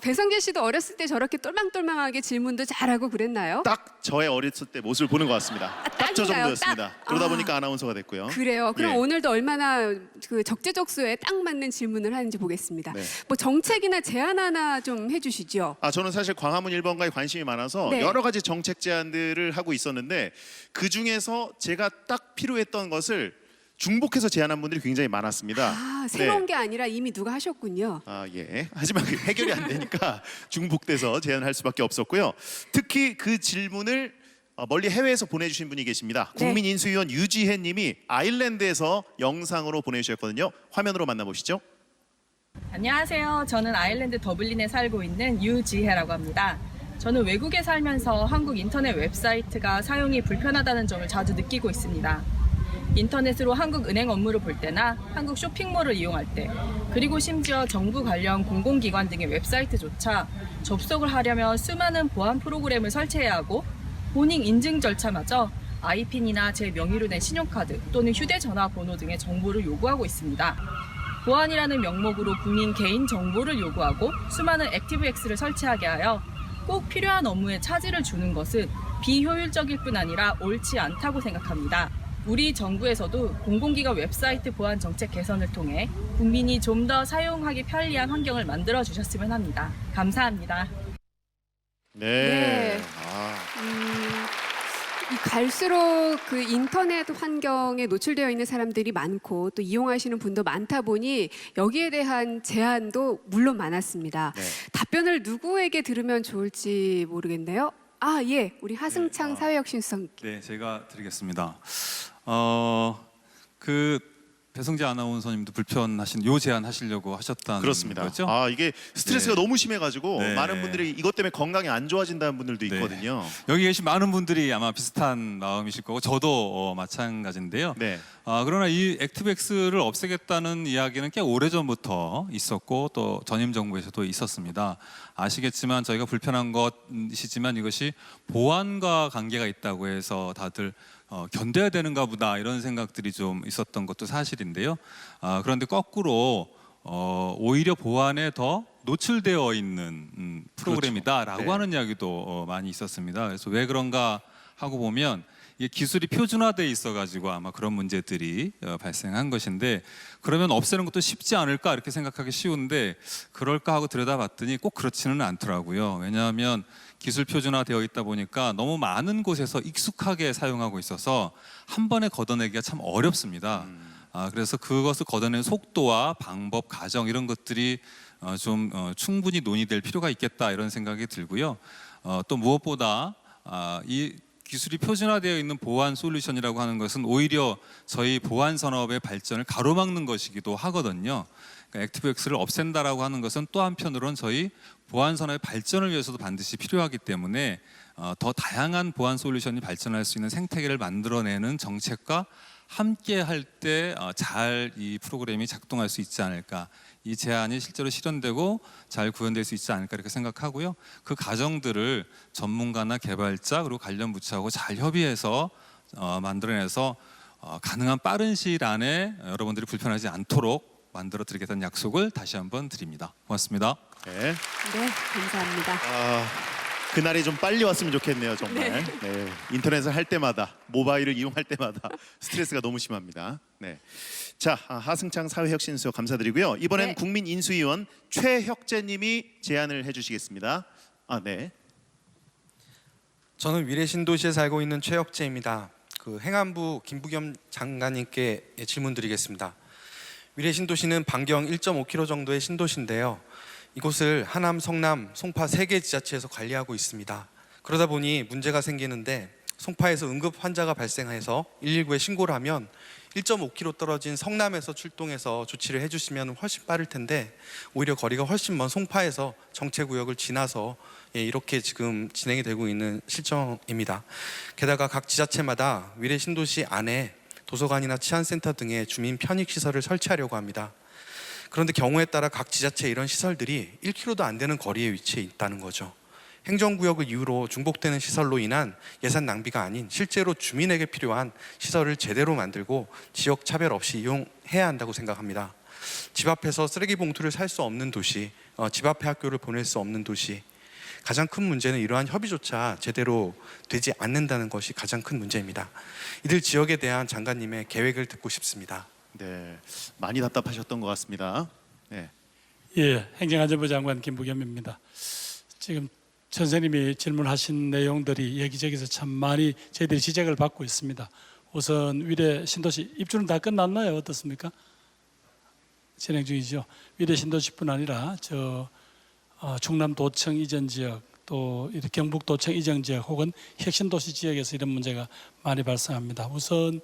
Speaker 2: 배성재 씨도 어렸을 때 저렇게 똘망똘망하게 질문도 잘하고 그랬나요?
Speaker 1: 딱 저의 어렸을 때 모습을 보는 것 같습니다. 딱 저
Speaker 2: 딱인가요?
Speaker 1: 정도였습니다.
Speaker 2: 딱?
Speaker 1: 그러다 보니까 아나운서가 됐고요.
Speaker 2: 그래요. 그럼
Speaker 1: 예.
Speaker 2: 오늘도 얼마나 그 적재적소에 딱 맞는 질문을 하는지 보겠습니다.
Speaker 1: 네.
Speaker 2: 뭐 정책이나 제안 하나 좀 해주시죠.
Speaker 1: 저는 사실 광화문 1번가에 관심이 많아서
Speaker 2: 네.
Speaker 1: 여러 가지 정책 제안들을 하고 있었는데 그 중에서 제가 딱 필요했던 것을 중복해서 제안한 분들이 굉장히 많았습니다.
Speaker 2: 새로운
Speaker 1: 네.
Speaker 2: 게 아니라 이미 누가 하셨군요.
Speaker 1: 예. 하지만 그 해결이 안 되니까 중복돼서 제안할 수밖에 없었고요. 특히 그 질문을 멀리 해외에서 보내주신 분이 계십니다.
Speaker 2: 네.
Speaker 1: 국민인수위원 유지혜님이 아일랜드에서 영상으로 보내주셨거든요. 화면으로 만나보시죠.
Speaker 15: 안녕하세요. 저는 아일랜드 더블린에 살고 있는 유지혜라고 합니다. 저는 외국에 살면서 한국 인터넷 웹사이트가 사용이 불편하다는 점을 자주 느끼고 있습니다. 인터넷으로 한국 은행 업무를 볼 때나 한국 쇼핑몰을 이용할 때, 그리고 심지어 정부 관련 공공기관 등의 웹사이트조차 접속을 하려면 수많은 보안 프로그램을 설치해야 하고 본인 인증 절차마저 아이핀이나 제 명의로 낸 신용카드 또는 휴대전화 번호 등의 정보를 요구하고 있습니다. 보안이라는 명목으로 국민 개인 정보를 요구하고 수많은 액티브엑스를 설치하게 하여 꼭 필요한 업무에 차질을 주는 것은 비효율적일 뿐 아니라 옳지 않다고 생각합니다. 우리 정부에서도 공공기관 웹사이트 보안 정책 개선을 통해 국민이 좀 더 사용하기 편리한 환경을 만들어 주셨으면 합니다. 감사합니다.
Speaker 1: 네.
Speaker 2: 네. 갈수록 그 인터넷 환경에 노출되어 있는 사람들이 많고 또 이용하시는 분도 많다 보니 여기에 대한 제한도 물론 많았습니다.
Speaker 1: 네.
Speaker 2: 답변을 누구에게 들으면 좋을지 모르겠네요. 예, 우리 하승창 사회혁신수석.
Speaker 16: 네, 제가 드리겠습니다. 배성재 아나운서님도 불편하신 요 제안 하시려고 하셨다는
Speaker 1: 그렇습니다.
Speaker 16: 거죠?
Speaker 1: 이게 스트레스가
Speaker 16: 네.
Speaker 1: 너무 심해가지고
Speaker 16: 네.
Speaker 1: 많은 분들이 이것 때문에 건강이 안 좋아진다는 분들도
Speaker 16: 네.
Speaker 1: 있거든요.
Speaker 16: 여기 계신 많은 분들이 아마 비슷한 마음이실 거고 저도 마찬가지인데요.
Speaker 1: 네.
Speaker 16: 그러나 이 액티브엑스를 없애겠다는 이야기는 꽤 오래전부터 있었고 또 전임 정부에서도 있었습니다. 아시겠지만 저희가 불편한 것이지만 이것이 보안과 관계가 있다고 해서 다들 견뎌야 되는가 보다 이런 생각들이 좀 있었던 것도 사실인데요. 그런데 거꾸로 오히려 보안에 더 노출되어 있는 프로그램이다라고
Speaker 1: 그렇죠. 네.
Speaker 16: 하는 이야기도 많이 있었습니다. 그래서 왜 그런가 하고 보면 이게 기술이 표준화돼 있어가지고 아마 그런 문제들이 발생한 것인데, 그러면 없애는 것도 쉽지 않을까 이렇게 생각하기 쉬운데 그럴까 하고 들여다봤더니 꼭 그렇지는 않더라고요. 왜냐하면 기술 표준화되어 있다 보니까 너무 많은 곳에서 익숙하게 사용하고 있어서 한 번에 걷어내기가 참 어렵습니다. 그래서 그것을 걷어내는 속도와 방법, 과정 이런 것들이 좀 충분히 논의될 필요가 있겠다 이런 생각이 들고요. 또 무엇보다 이 기술이 표준화되어 있는 보안 솔루션이라고 하는 것은 오히려 저희 보안 산업의 발전을 가로막는 것이기도 하거든요. 그러니까 액티브엑스를 없앤다라고 하는 것은 또 한편으로는 저희 보안 산업의 발전을 위해서도 반드시 필요하기 때문에 더 다양한 보안 솔루션이 발전할 수 있는 생태계를 만들어내는 정책과 함께 할 때 잘 이 프로그램이 작동할 수 있지 않을까, 이 제안이 실제로 실현되고 잘 구현될 수 있지 않을까 이렇게 생각하고요. 그 과정들을 전문가나 개발자 그리고 관련 부처하고 잘 협의해서 만들어내서 가능한 빠른 시일 안에 여러분들이 불편하지 않도록 만들어 드리겠다는 약속을 다시 한번 드립니다. 고맙습니다.
Speaker 1: 네.
Speaker 2: 네, 감사합니다.
Speaker 1: 그날이 좀 빨리 왔으면 좋겠네요, 정말. 네. 인터넷을 할 때마다, 모바일을 이용할 때마다 스트레스가 너무 심합니다. 네. 자, 하승창 사회혁신수석 감사드리고요. 이번엔
Speaker 2: 네.
Speaker 1: 국민인수위원 최혁재님이 제안을 해주시겠습니다. 네.
Speaker 17: 저는 위례신도시에 살고 있는 최혁재입니다. 행안부 김부겸 장관님께 질문드리겠습니다. 위례신도시는 반경 1.5km 정도의 신도시인데요. 이곳을 하남, 성남, 송파 3개 지자체에서 관리하고 있습니다. 그러다 보니 문제가 생기는데 송파에서 응급 환자가 발생해서 119에 신고를 하면 1.5km 떨어진 성남에서 출동해서 조치를 해주시면 훨씬 빠를 텐데 오히려 거리가 훨씬 먼 송파에서 정체구역을 지나서 이렇게 지금 진행이 되고 있는 실정입니다. 게다가 각 지자체마다 위례 신도시 안에 도서관이나 치안센터 등의 주민 편익시설을 설치하려고 합니다. 그런데 경우에 따라 각 지자체 이런 시설들이 1km도 안 되는 거리에 위치해 있다는 거죠. 행정구역을 이유로 중복되는 시설로 인한 예산 낭비가 아닌 실제로 주민에게 필요한 시설을 제대로 만들고 지역 차별 없이 이용해야 한다고 생각합니다. 집 앞에서 쓰레기 봉투를 살 수 없는 도시, 집 앞에 학교를 보낼 수 없는 도시, 가장 큰 문제는 이러한 협의조차 제대로 되지 않는다는 것이 가장 큰 문제입니다. 이들 지역에 대한 장관님의 계획을 듣고 싶습니다.
Speaker 1: 네, 많이 답답하셨던 것 같습니다. 네.
Speaker 10: 예, 행정안전부 장관 김부겸입니다. 지금 선생님이 질문하신 내용들이 여기저기서 참 많이 저희들이 지적을 받고 있습니다. 우선 위례 신도시 입주는 다 끝났나요? 어떻습니까? 진행 중이죠. 위례 신도시뿐 아니라 충남도청 이전 지역, 또 경북도청 이전 지역 혹은 혁신도시 지역에서 이런 문제가 많이 발생합니다. 우선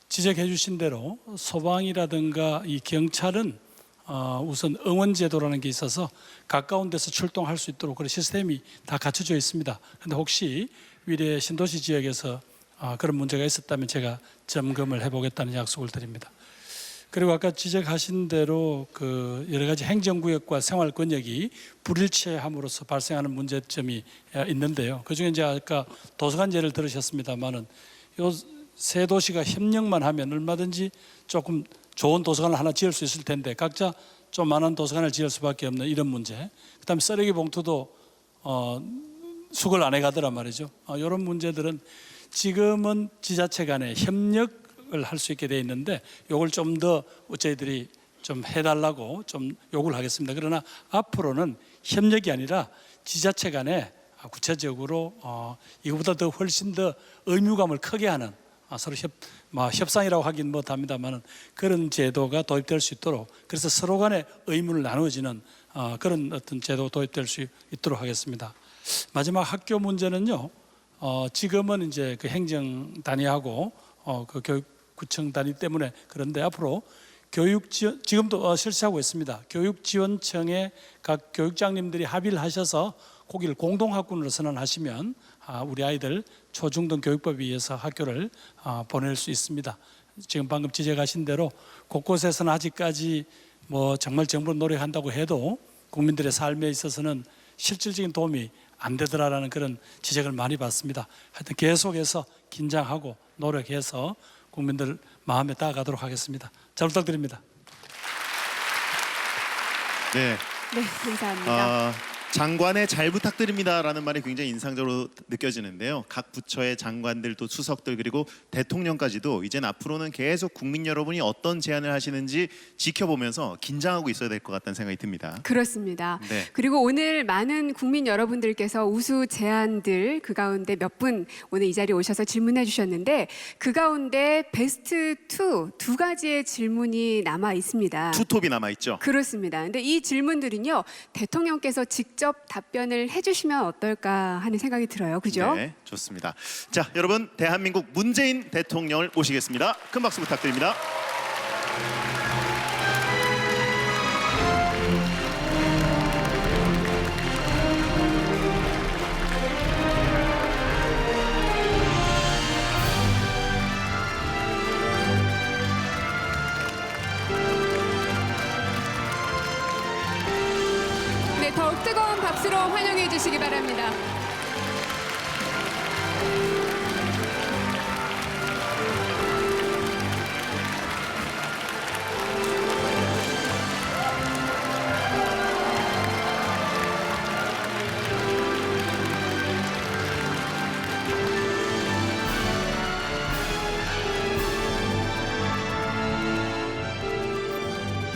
Speaker 10: 지적해 주신 대로 소방이라든가 이 경찰은 우선 응원제도라는 게 있어서 가까운 데서 출동할 수 있도록 그런 시스템이 다 갖춰져 있습니다. 그런데 혹시 위례 신도시 지역에서 그런 문제가 있었다면 제가 점검을 해보겠다는 약속을 드립니다. 그리고 아까 지적하신 대로 그 여러 가지 행정구역과 생활권역이 불일치함으로써 발생하는 문제점이 있는데요. 그중에 이제 아까 도서관 예를 들으셨습니다만은 요 세 도시가 협력만 하면 얼마든지 조금 좋은 도서관을 하나 지을 수 있을 텐데 각자 좀 많은 도서관을 지을 수밖에 없는 이런 문제. 그다음에 쓰레기 봉투도 수거를 안 해가더란 말이죠. 이런 문제들은 지금은 지자체 간에 협력을 할 수 있게 돼 있는데 이걸 좀 더 저희들이 좀 해달라고 좀 요구를 하겠습니다. 그러나 앞으로는 협력이 아니라 지자체 간에 구체적으로 이거보다 더 훨씬 더 의무감을 크게 하는 서로 협상이라고 하긴 못합니다만 그런 제도가 도입될 수 있도록 그래서 서로 간에 의무를 나누어지는 그런 어떤 제도가 도입될 수 있도록 하겠습니다. 마지막 학교 문제는요. 지금은 이제 그 행정 단위하고 그 교육구청 단위 때문에 그런데 앞으로 교육지원 지금도 실시하고 있습니다. 교육지원청에 각 교육장님들이 합의를 하셔서 거기를 공동학군으로 선언하시면 우리 아이들 초중등 교육법에 의해서 학교를 보낼 수 있습니다. 지금 방금 지적하신 대로 곳곳에서는 아직까지 뭐 정말 정부로 노력한다고 해도 국민들의 삶에 있어서는 실질적인 도움이 안 되더라라는 그런 지적을 많이 받습니다. 하여튼 계속해서 긴장하고 노력해서 국민들 마음에 다가가도록 하겠습니다. 잘 부탁드립니다.
Speaker 1: 네.
Speaker 2: 네, 감사합니다.
Speaker 1: 장관의 잘 부탁드립니다라는 말이 굉장히 인상적으로 느껴지는데요. 각 부처의 장관들 또 수석들 그리고 대통령까지도 이젠 앞으로는 계속 국민 여러분이 어떤 제안을 하시는지 지켜보면서 긴장하고 있어야 될 것 같다는 생각이 듭니다.
Speaker 2: 그렇습니다.
Speaker 1: 네.
Speaker 2: 그리고 오늘 많은 국민 여러분들께서 우수 제안들 그 가운데 몇 분 오늘 이 자리에 오셔서 질문해 주셨는데 그 가운데 베스트 2 가지의 질문이 남아 있습니다.
Speaker 1: 투톱이 남아 있죠.
Speaker 2: 그렇습니다. 근데 이 질문들은요 대통령께서 직접 답변을 해주시면 어떨까 하는 생각이 들어요. 그죠?
Speaker 1: 네, 좋습니다. 자, 여러분 대한민국 문재인 대통령을 모시겠습니다. 큰 박수 부탁드립니다.
Speaker 2: 네, 더욱 뜨거운 박수로 환영해 주시기 바랍니다.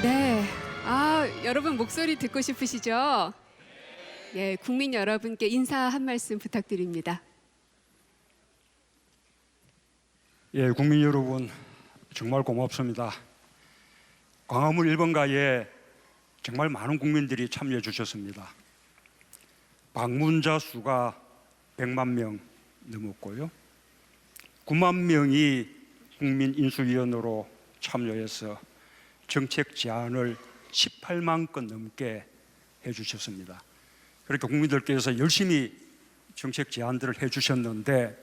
Speaker 2: 네, 여러분 목소리 듣고 싶으시죠? 네, 국민 여러분께 인사 한 말씀 부탁드립니다.
Speaker 18: 예, 국민 여러분 정말 고맙습니다. 광화문 1번가에 정말 많은 국민들이 참여해 주셨습니다. 방문자 수가 100만 명 넘었고요. 9만 명이 국민인수위원으로 참여해서 정책 제안을 18만 건 넘게 해주셨습니다. 그렇게 국민들께서 열심히 정책 제안들을 해주셨는데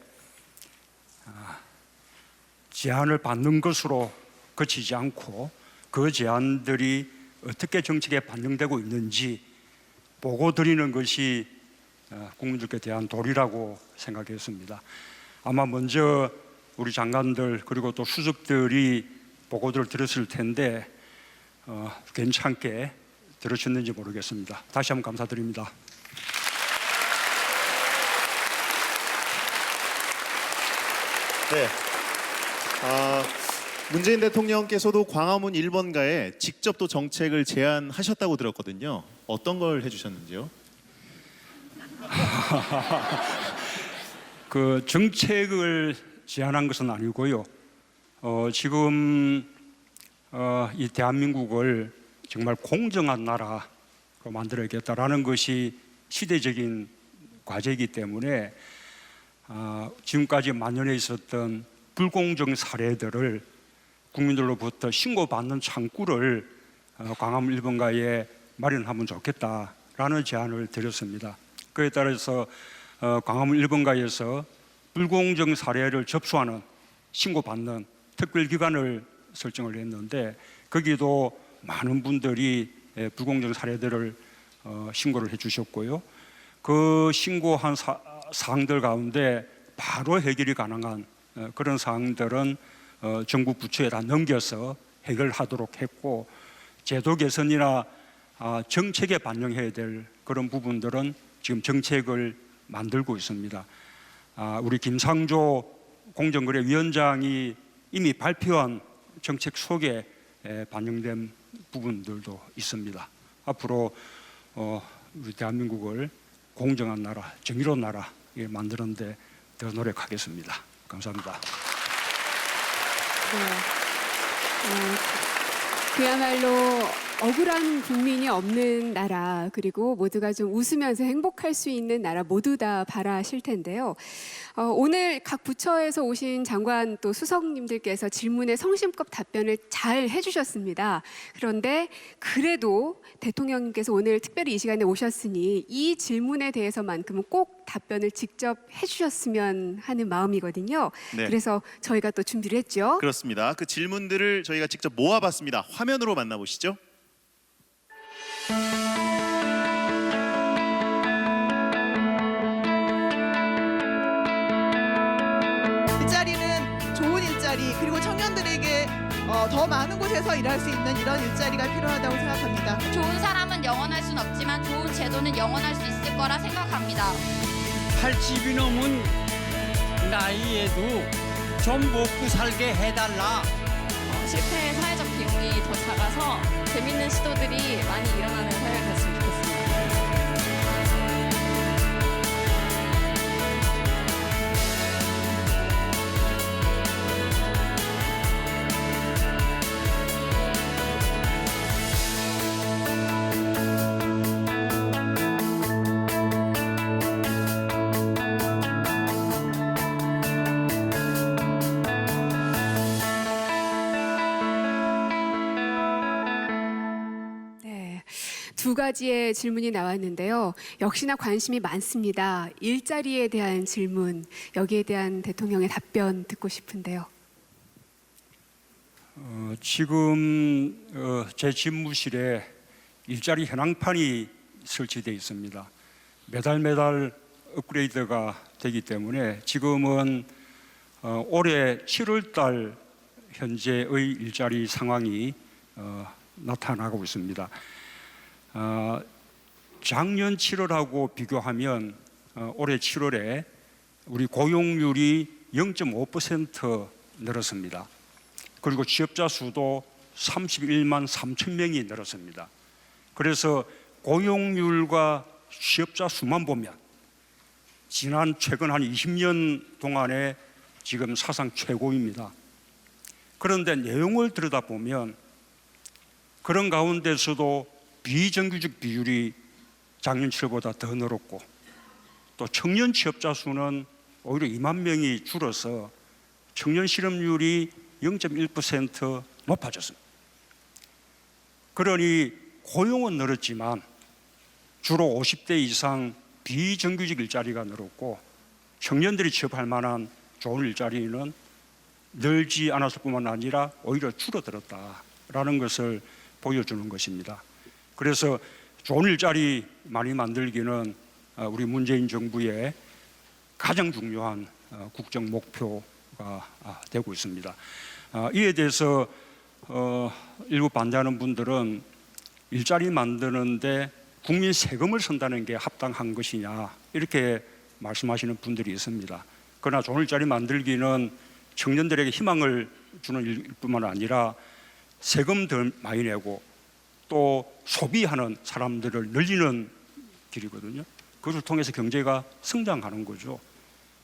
Speaker 18: 제안을 받는 것으로 그치지 않고 그 제안들이 어떻게 정책에 반영되고 있는지 보고 드리는 것이 국민들께 대한 도리라고 생각했습니다. 아마 먼저 우리 장관들 그리고 또 수석들이 보고들을 들었을 텐데 괜찮게 들으셨는지 모르겠습니다. 다시 한번 감사드립니다.
Speaker 1: 네. 문재인 대통령께서도 광화문 1번가에 직접 또 정책을 제안하셨다고 들었거든요. 어떤 걸 해주셨는지요?
Speaker 18: 그 정책을 제안한 것은 아니고요. 지금 이 대한민국을 정말 공정한 나라로 만들어야겠다라는 것이 시대적인 과제이기 때문에 지금까지 만연해 있었던 불공정 사례들을 국민들로부터 신고받는 창구를 광화문 1번가에 마련하면 좋겠다라는 제안을 드렸습니다. 그에 따라서 광화문 1번가에서 불공정 사례를 접수하는 신고받는 특별기관을 설정을 했는데 거기도 많은 분들이 불공정 사례들을 신고를 해주셨고요. 그 신고한 사항들 가운데 바로 해결이 가능한 그런 사항들은 정부 부처에다 넘겨서 해결하도록 했고, 제도 개선이나 정책에 반영해야 될 그런 부분들은 지금 정책을 만들고 있습니다. 우리 김상조 공정거래위원장이 이미 발표한 정책 속에 반영된 부분들도 있습니다. 앞으로 우리 대한민국을 공정한 나라, 정의로운 나라 만드는 데 더 노력하겠습니다. 감사합니다.
Speaker 2: 그야말로 억울한 국민이 없는 나라, 그리고 모두가 좀 웃으면서 행복할 수 있는 나라 모두 다 바라실 텐데요. 오늘 각 부처에서 오신 장관 또 수석님들께서 질문에 성심껏 답변을 잘 해주셨습니다. 그런데 그래도 대통령님께서 오늘 특별히 이 시간에 오셨으니 이 질문에 대해서만큼은 꼭 답변을 직접 해주셨으면 하는 마음이거든요.
Speaker 1: 네.
Speaker 2: 그래서 저희가 또 준비를 했죠.
Speaker 1: 그렇습니다. 그 질문들을 저희가 직접 모아봤습니다. 화면으로 만나보시죠.
Speaker 3: 일자리는 좋은 일자리, 그리고 청년들에게 더 많은 곳에서 일할 수 있는 이런 일자리가 필요하다고 생각합니다.
Speaker 19: 좋은 사람은 영원할 순 없지만 좋은 제도는 영원할 수 있을 거라 생각합니다.
Speaker 20: 80이 넘은 나이에도 좀 먹고 살게 해달라.
Speaker 19: 실패의 사회적 비용이 더 작아서 재밌는 시도들이 많이 일어나는 사회가 됐으면 좋겠습니다.
Speaker 2: 두 가지의 질문이 나왔는데요. 역시나 관심이 많습니다. 일자리에 대한 질문, 여기에 대한 대통령의 답변 듣고 싶은데요.
Speaker 18: 지금 제 집무실에 일자리 현황판이 설치되어 있습니다. 매달 업그레이드가 되기 때문에 지금은 올해 7월달 현재의 일자리 상황이 나타나고 있습니다. 작년 7월하고 비교하면 올해 7월에 우리 고용률이 0.5% 늘었습니다. 그리고 취업자 수도 31만 3천 명이 늘었습니다. 그래서 고용률과 취업자 수만 보면 최근 한 20년 동안에 지금 사상 최고입니다. 그런데 내용을 들여다보면 그런 가운데서도 비정규직 비율이 작년 7월보다 더 늘었고, 또 청년 취업자 수는 오히려 2만 명이 줄어서 청년 실업률이 0.1% 높아졌습니다. 그러니 고용은 늘었지만 주로 50대 이상 비정규직 일자리가 늘었고, 청년들이 취업할 만한 좋은 일자리는 늘지 않았을 뿐만 아니라 오히려 줄어들었다라는 것을 보여주는 것입니다. 그래서 좋은 일자리 많이 만들기는 우리 문재인 정부의 가장 중요한 국정 목표가 되고 있습니다. 이에 대해서 일부 반대하는 분들은 일자리 만드는데 국민 세금을 쓴다는 게 합당한 것이냐 이렇게 말씀하시는 분들이 있습니다. 그러나 좋은 일자리 만들기는 청년들에게 희망을 주는 일뿐만 아니라 세금 덜 많이 내고 또 소비하는 사람들을 늘리는 길이거든요. 그것을 통해서 경제가 성장하는 거죠.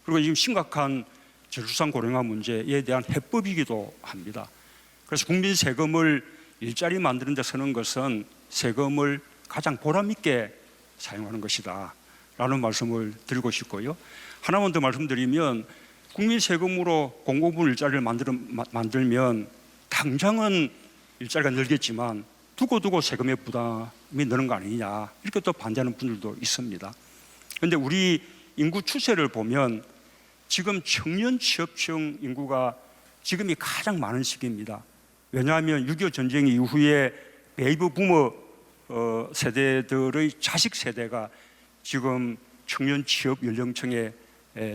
Speaker 18: 그리고 지금 심각한 저출산 고령화 문제에 대한 해법이기도 합니다. 그래서 국민 세금을 일자리 만드는 데 쓰는 것은 세금을 가장 보람 있게 사용하는 것이다 라는 말씀을 드리고 싶고요. 하나만 더 말씀드리면 국민 세금으로 공공부문 일자리를 만들면 당장은 일자리가 늘겠지만 두고두고 세금의 부담이 느는 거 아니냐 이렇게 또 반대하는 분들도 있습니다. 그런데 우리 인구 추세를 보면 지금 청년 취업층 인구가 지금이 가장 많은 시기입니다. 왜냐하면 6.25 전쟁 이후에 베이비 부머 세대들의 자식 세대가 지금 청년 취업 연령층에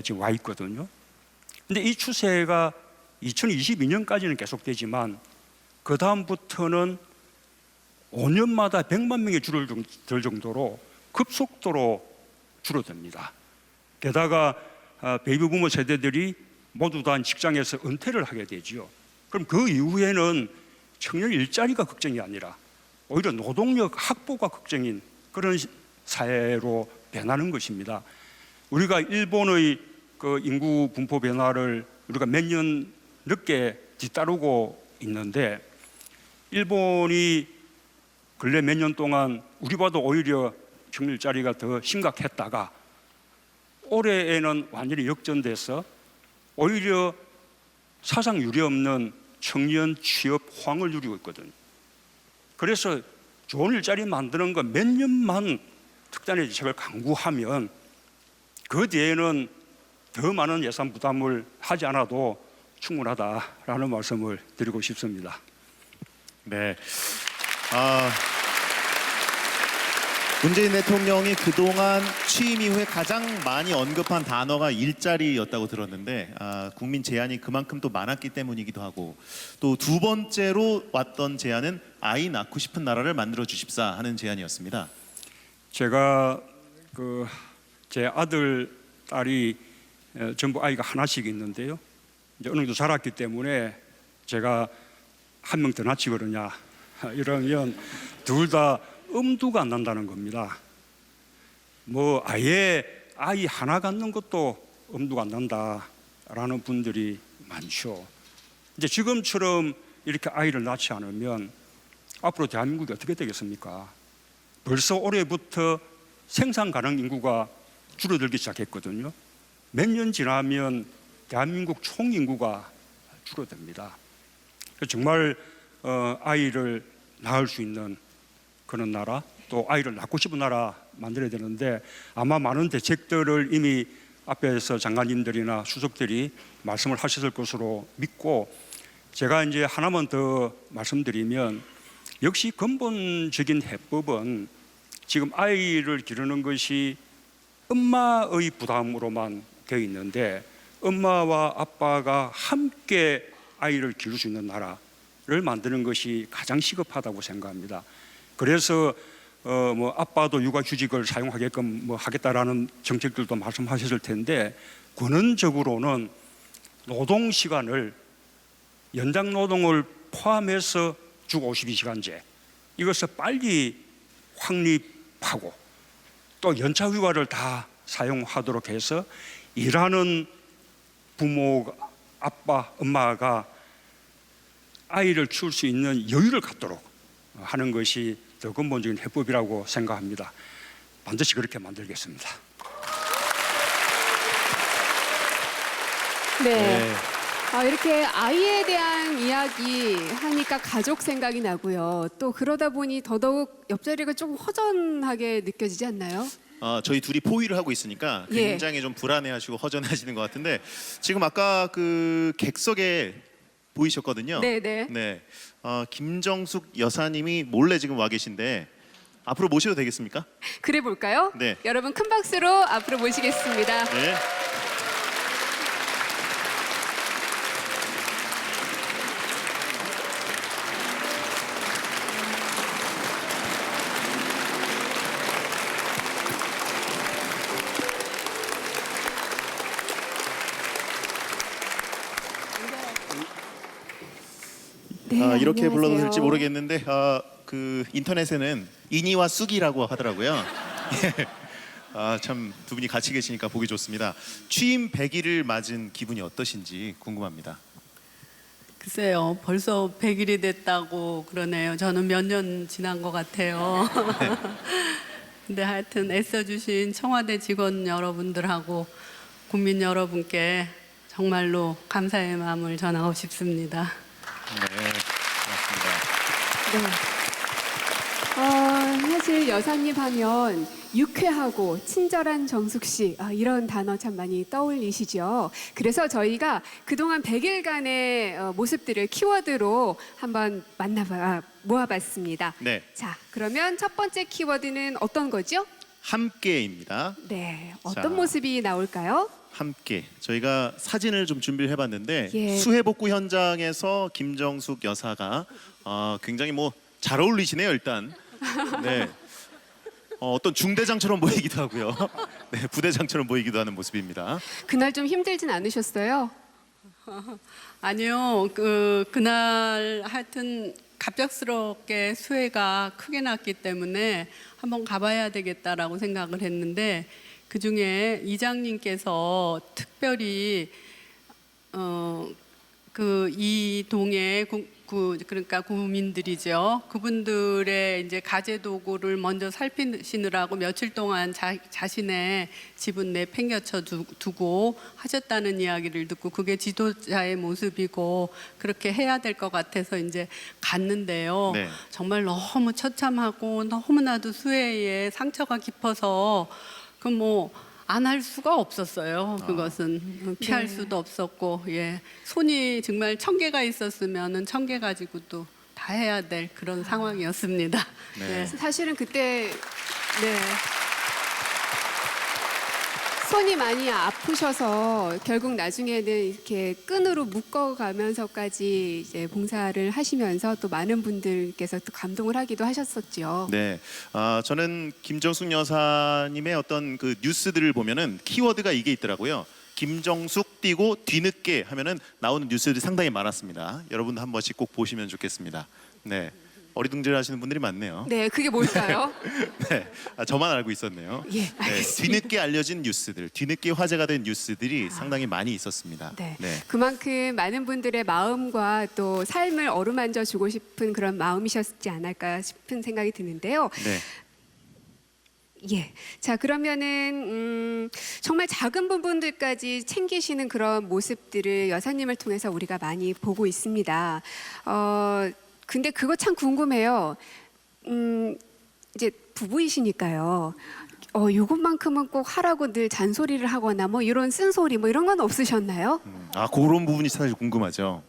Speaker 18: 지금 와 있거든요. 근데 이 추세가 2022년까지는 계속되지만 그 다음부터는 5년마다 100만 명이 줄어들 정도로 급속도로 줄어듭니다. 게다가 베이비 부머 세대들이 모두 다 직장에서 은퇴를 하게 되죠. 그럼 그 이후에는 청년 일자리가 걱정이 아니라 오히려 노동력 확보가 걱정인 그런 사회로 변하는 것입니다. 우리가 일본의 그 인구 분포 변화를 우리가 몇 년 늦게 뒤따르고 있는데 일본이 근래 몇 년 동안 우리보다 오히려 청년 일자리가 더 심각했다가 올해에는 완전히 역전돼서 오히려 사상 유례 없는 청년 취업 호황을 누리고 있거든요. 그래서 좋은 일자리 만드는 거 몇 년만 특단의 대책을 강구하면 그 뒤에는 더 많은 예산 부담을 하지 않아도 충분하다라는 말씀을 드리고 싶습니다.
Speaker 1: 네. 문재인 대통령이 그동안 취임 이후에 가장 많이 언급한 단어가 일자리였다고 들었는데 국민 제안이 그만큼 또 많았기 때문이기도 하고 또 두 번째로 왔던 제안은 아이 낳고 싶은 나라를 만들어 주십사 하는 제안이었습니다.
Speaker 18: 제가 제 아들, 딸이 전부 아이가 하나씩 있는데요. 이제 어느 정도 자랐기 때문에 제가 한 명 더 낳지 그러냐 이러면 둘 다 엄두가 안 난다는 겁니다. 뭐 아예 아이 하나 갖는 것도 엄두가 안 난다라는 분들이 많죠. 이제 지금처럼 이렇게 아이를 낳지 않으면 앞으로 대한민국이 어떻게 되겠습니까? 벌써 올해부터 생산 가능 인구가 줄어들기 시작했거든요. 몇 년 지나면 대한민국 총 인구가 줄어듭니다. 정말 아이를 낳을 수 있는 그런 나라, 또 아이를 낳고 싶은 나라 만들어야 되는데 아마 많은 대책들을 이미 앞에서 장관님들이나 수석들이 말씀을 하셨을 것으로 믿고 제가 이제 하나만 더 말씀드리면 역시 근본적인 해법은 지금 아이를 기르는 것이 엄마의 부담으로만 되어 있는데 엄마와 아빠가 함께 아이를 기를 수 있는 나라를 만드는 것이 가장 시급하다고 생각합니다. 그래서 뭐 아빠도 육아휴직을 사용하게끔 뭐 하겠다라는 정책들도 말씀하셨을 텐데 근원적으로는 노동 시간을 연장 노동을 포함해서 주 52시간제 이것을 빨리 확립하고 또 연차 휴가를 다 사용하도록 해서 일하는 부모가 아빠, 엄마가 아이를 키울 수 있는 여유를 갖도록 하는 것이 더 근본적인 해법이라고 생각합니다. 반드시 그렇게 만들겠습니다.
Speaker 2: 네. 이렇게 아이에 대한 이야기 하니까 가족 생각이 나고요. 또 그러다 보니 더더욱 옆자리가 좀 허전하게 느껴지지 않나요?
Speaker 1: 저희 둘이 포위를 하고 있으니까 굉장히 좀 불안해하시고 허전하시는 것 같은데 지금 아까 그 객석에 보이셨거든요.
Speaker 2: 네네.
Speaker 1: 네. 김정숙 여사님이 몰래 지금 와 계신데 앞으로 모셔도 되겠습니까?
Speaker 2: 그래 볼까요?
Speaker 1: 네.
Speaker 2: 여러분 큰 박수로 앞으로 모시겠습니다.
Speaker 1: 네.
Speaker 2: 네,
Speaker 1: 이렇게 불러도
Speaker 2: 안녕하세요.
Speaker 1: 될지 모르겠는데 그 인터넷에는 이니와 쑥이라고 하더라고요. 참 두 분이 같이 계시니까 보기 좋습니다. 취임 100일을 맞은 기분이 어떠신지 궁금합니다.
Speaker 21: 글쎄요, 벌써 100일이 됐다고 그러네요. 저는 몇 년 지난 것 같아요. 근데 하여튼 애써주신 청와대 직원 여러분들하고 국민 여러분께 정말로 감사의 마음을 전하고 싶습니다.
Speaker 1: 네, 고맙습니다.
Speaker 2: 네. 사실 여사님 하면 유쾌하고 친절한 정숙 씨 이런 단어 참 많이 떠올리시죠. 그래서 저희가 그동안 100일간의 모습들을 키워드로 한번 모아봤습니다.
Speaker 1: 네,
Speaker 2: 자, 그러면 첫 번째 키워드는 어떤 거죠?
Speaker 1: 함께입니다.
Speaker 2: 네, 어떤
Speaker 1: 자.
Speaker 2: 모습이 나올까요?
Speaker 1: 함께. 저희가 사진을 좀 준비를 해봤는데
Speaker 2: 예.
Speaker 1: 수해복구 현장에서 김정숙 여사가 굉장히 뭐 잘 어울리시네요 일단. 네. 어떤 중대장처럼 보이기도 하고요. 네, 부대장처럼 보이기도 하는 모습입니다.
Speaker 2: 그날 좀 힘들진 않으셨어요?
Speaker 21: 아니요. 그날 하여튼 갑작스럽게 수해가 크게 났기 때문에 한번 가봐야 되겠다라고 생각을 했는데 그중에 이장님께서 특별히 이 동의 그러니까 구민들이죠. 그분들의 이제 가재 도구를 먼저 살피시느라고 며칠 동안 자신의 집은 내팽겨쳐 두고 하셨다는 이야기를 듣고 그게 지도자의 모습이고 그렇게 해야 될 것 같아서 이제 갔는데요.
Speaker 1: 네.
Speaker 21: 정말 너무 처참하고 너무나도 수해에 상처가 깊어서 안 할 수가 없었어요. 그것은 피할
Speaker 2: 네.
Speaker 21: 수도 없었고, 예, 손이 정말 1000개가 있었으면은 1000개 가지고도 다 해야 될 그런 상황이었습니다.
Speaker 1: 네.
Speaker 21: 예.
Speaker 2: 사실은 그때 네. 손이 많이 아프셔서 결국 나중에는 이렇게 끈으로 묶어가면서까지 이제 봉사를 하시면서 또 많은 분들께서 또 감동을 하기도 하셨었죠.
Speaker 1: 네, 저는 김정숙 여사님의 어떤 그 뉴스들을 보면은 키워드가 이게 있더라고요. 김정숙 띄고 뒤늦게 하면은 나오는 뉴스들이 상당히 많았습니다. 여러분도 한 번씩 꼭 보시면 좋겠습니다. 네, 어리둥절하시는 분들이 많네요.
Speaker 2: 네, 그게 뭘까요?
Speaker 1: 네, 저만 알고 있었네요.
Speaker 2: 예,
Speaker 1: 네,
Speaker 2: 알겠습니다.
Speaker 1: 뒤늦게 알려진 뉴스들, 뒤늦게 화제가 된 뉴스들이 상당히 많이 있었습니다.
Speaker 2: 네.
Speaker 1: 네.
Speaker 2: 그만큼 많은 분들의 마음과 또 삶을 어루만져 주고 싶은 그런 마음이셨지 않을까 싶은 생각이 드는데요.
Speaker 1: 네.
Speaker 2: 예. 자, 그러면은 정말 작은 부분들까지 챙기시는 그런 모습들을 여사님을 통해서 우리가 많이 보고 있습니다. 근데 그거 참 궁금해요. 이제 부부이시니까요. 요것만큼은 꼭 하라고 늘 잔소리를 하거나 뭐 이런 쓴소리 뭐 이런 건 없으셨나요?
Speaker 1: 그런 부분이 사실 궁금하죠.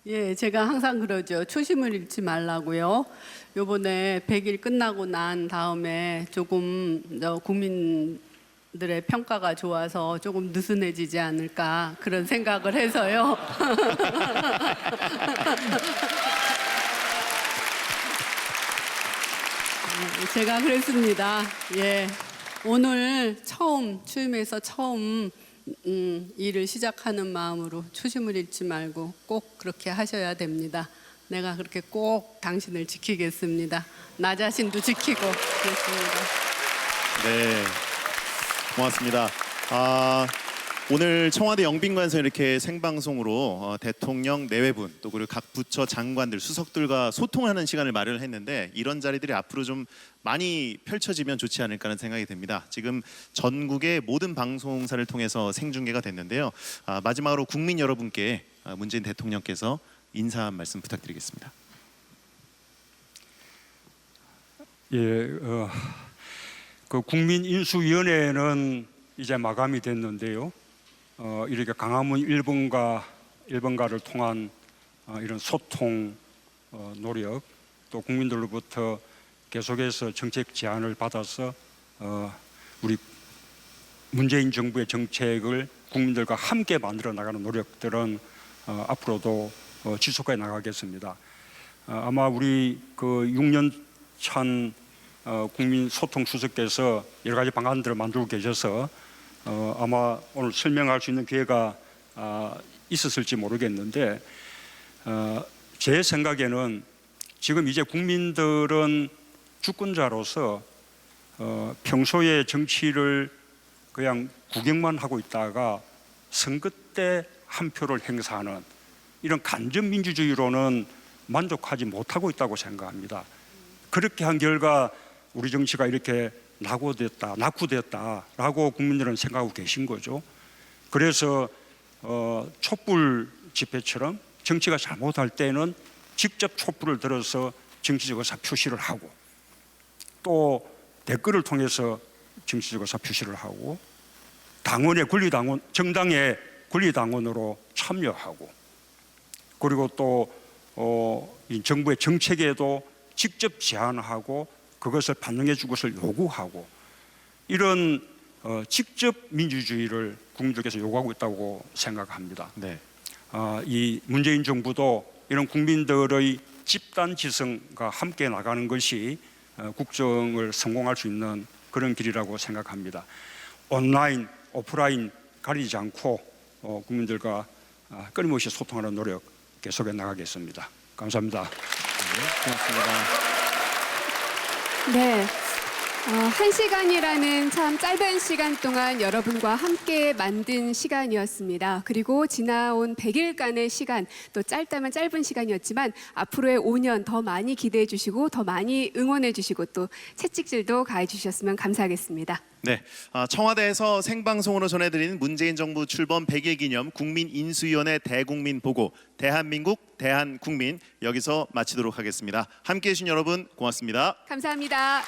Speaker 21: 예, 제가 항상 그러죠. 초심을 잃지 말라고요. 요번에 100일 끝나고 난 다음에 조금 국민들의 평가가 좋아서 조금 느슨해지지 않을까 그런 생각을 해서요. 제가 그랬습니다. 예, 오늘 취임해서 처음 일을 시작하는 마음으로 초심을 잃지 말고 꼭 그렇게 하셔야 됩니다. 내가 그렇게 꼭 당신을 지키겠습니다. 나 자신도 지키고 그렇습니다.
Speaker 1: 네, 고맙습니다. 오늘 청와대 영빈관에서 이렇게 생방송으로 대통령 내외분 또 그리고 각 부처 장관들 수석들과 소통하는 시간을 마련했는데 이런 자리들이 앞으로 좀 많이 펼쳐지면 좋지 않을까 하는 생각이 듭니다. 지금 전국의 모든 방송사를 통해서 생중계가 됐는데요. 마지막으로 국민 여러분께 문재인 대통령께서 인사 한 말씀 부탁드리겠습니다.
Speaker 18: 예, 그 국민인수위원회는 이제 마감이 됐는데요. 이렇게 강화문 1번가를 통한 이런 소통 노력 또 국민들로부터 계속해서 정책 제안을 받아서 우리 문재인 정부의 정책을 국민들과 함께 만들어 나가는 노력들은 앞으로도 지속해 나가겠습니다. 아마 우리 그 6년 찬 국민 소통 수석께서 여러 가지 방안들을 만들고 계셔서 아마 오늘 설명할 수 있는 기회가 있었을지 모르겠는데 제 생각에는 지금 이제 국민들은 주권자로서 평소에 정치를 그냥 구경만 하고 있다가 선거 때 한 표를 행사하는 이런 간접민주주의로는 만족하지 못하고 있다고 생각합니다. 그렇게 한 결과 우리 정치가 이렇게 낙후됐다라고 국민들은 생각하고 계신 거죠. 그래서 촛불 집회처럼 정치가 잘못할 때는 직접 촛불을 들어서 정치적 의사 표시를 하고 또 댓글을 통해서 정치적 의사 표시를 하고 당원의 권리당원, 정당의 권리당원으로 참여하고 그리고 또 이 정부의 정책에도 직접 제안하고 그것을 반영해 줄 것을 요구하고 이런 직접 민주주의를 국민들께서 요구하고 있다고 생각합니다.
Speaker 1: 네.
Speaker 18: 이 문재인 정부도 이런 국민들의 집단 지성과 함께 나가는 것이 국정을 성공할 수 있는 그런 길이라고 생각합니다. 온라인, 오프라인 가리지 않고 국민들과 끊임없이 소통하는 노력 계속해 나가겠습니다. 감사합니다.
Speaker 1: 고맙습니다.
Speaker 2: 네. 1시간이라는 참 짧은 시간 동안 여러분과 함께 만든 시간이었습니다. 그리고 지나온 100일간의 시간, 또 짧다면 짧은 시간이었지만 앞으로의 5년 더 많이 기대해 주시고 더 많이 응원해 주시고 또 채찍질도 가해 주셨으면 감사하겠습니다.
Speaker 1: 네, 청와대에서 생방송으로 전해드리는 문재인 정부 출범 100일 기념 국민인수위원회 대국민 보고 대한민국 대한국민 여기서 마치도록 하겠습니다. 함께해 주신 여러분 고맙습니다.
Speaker 2: 감사합니다.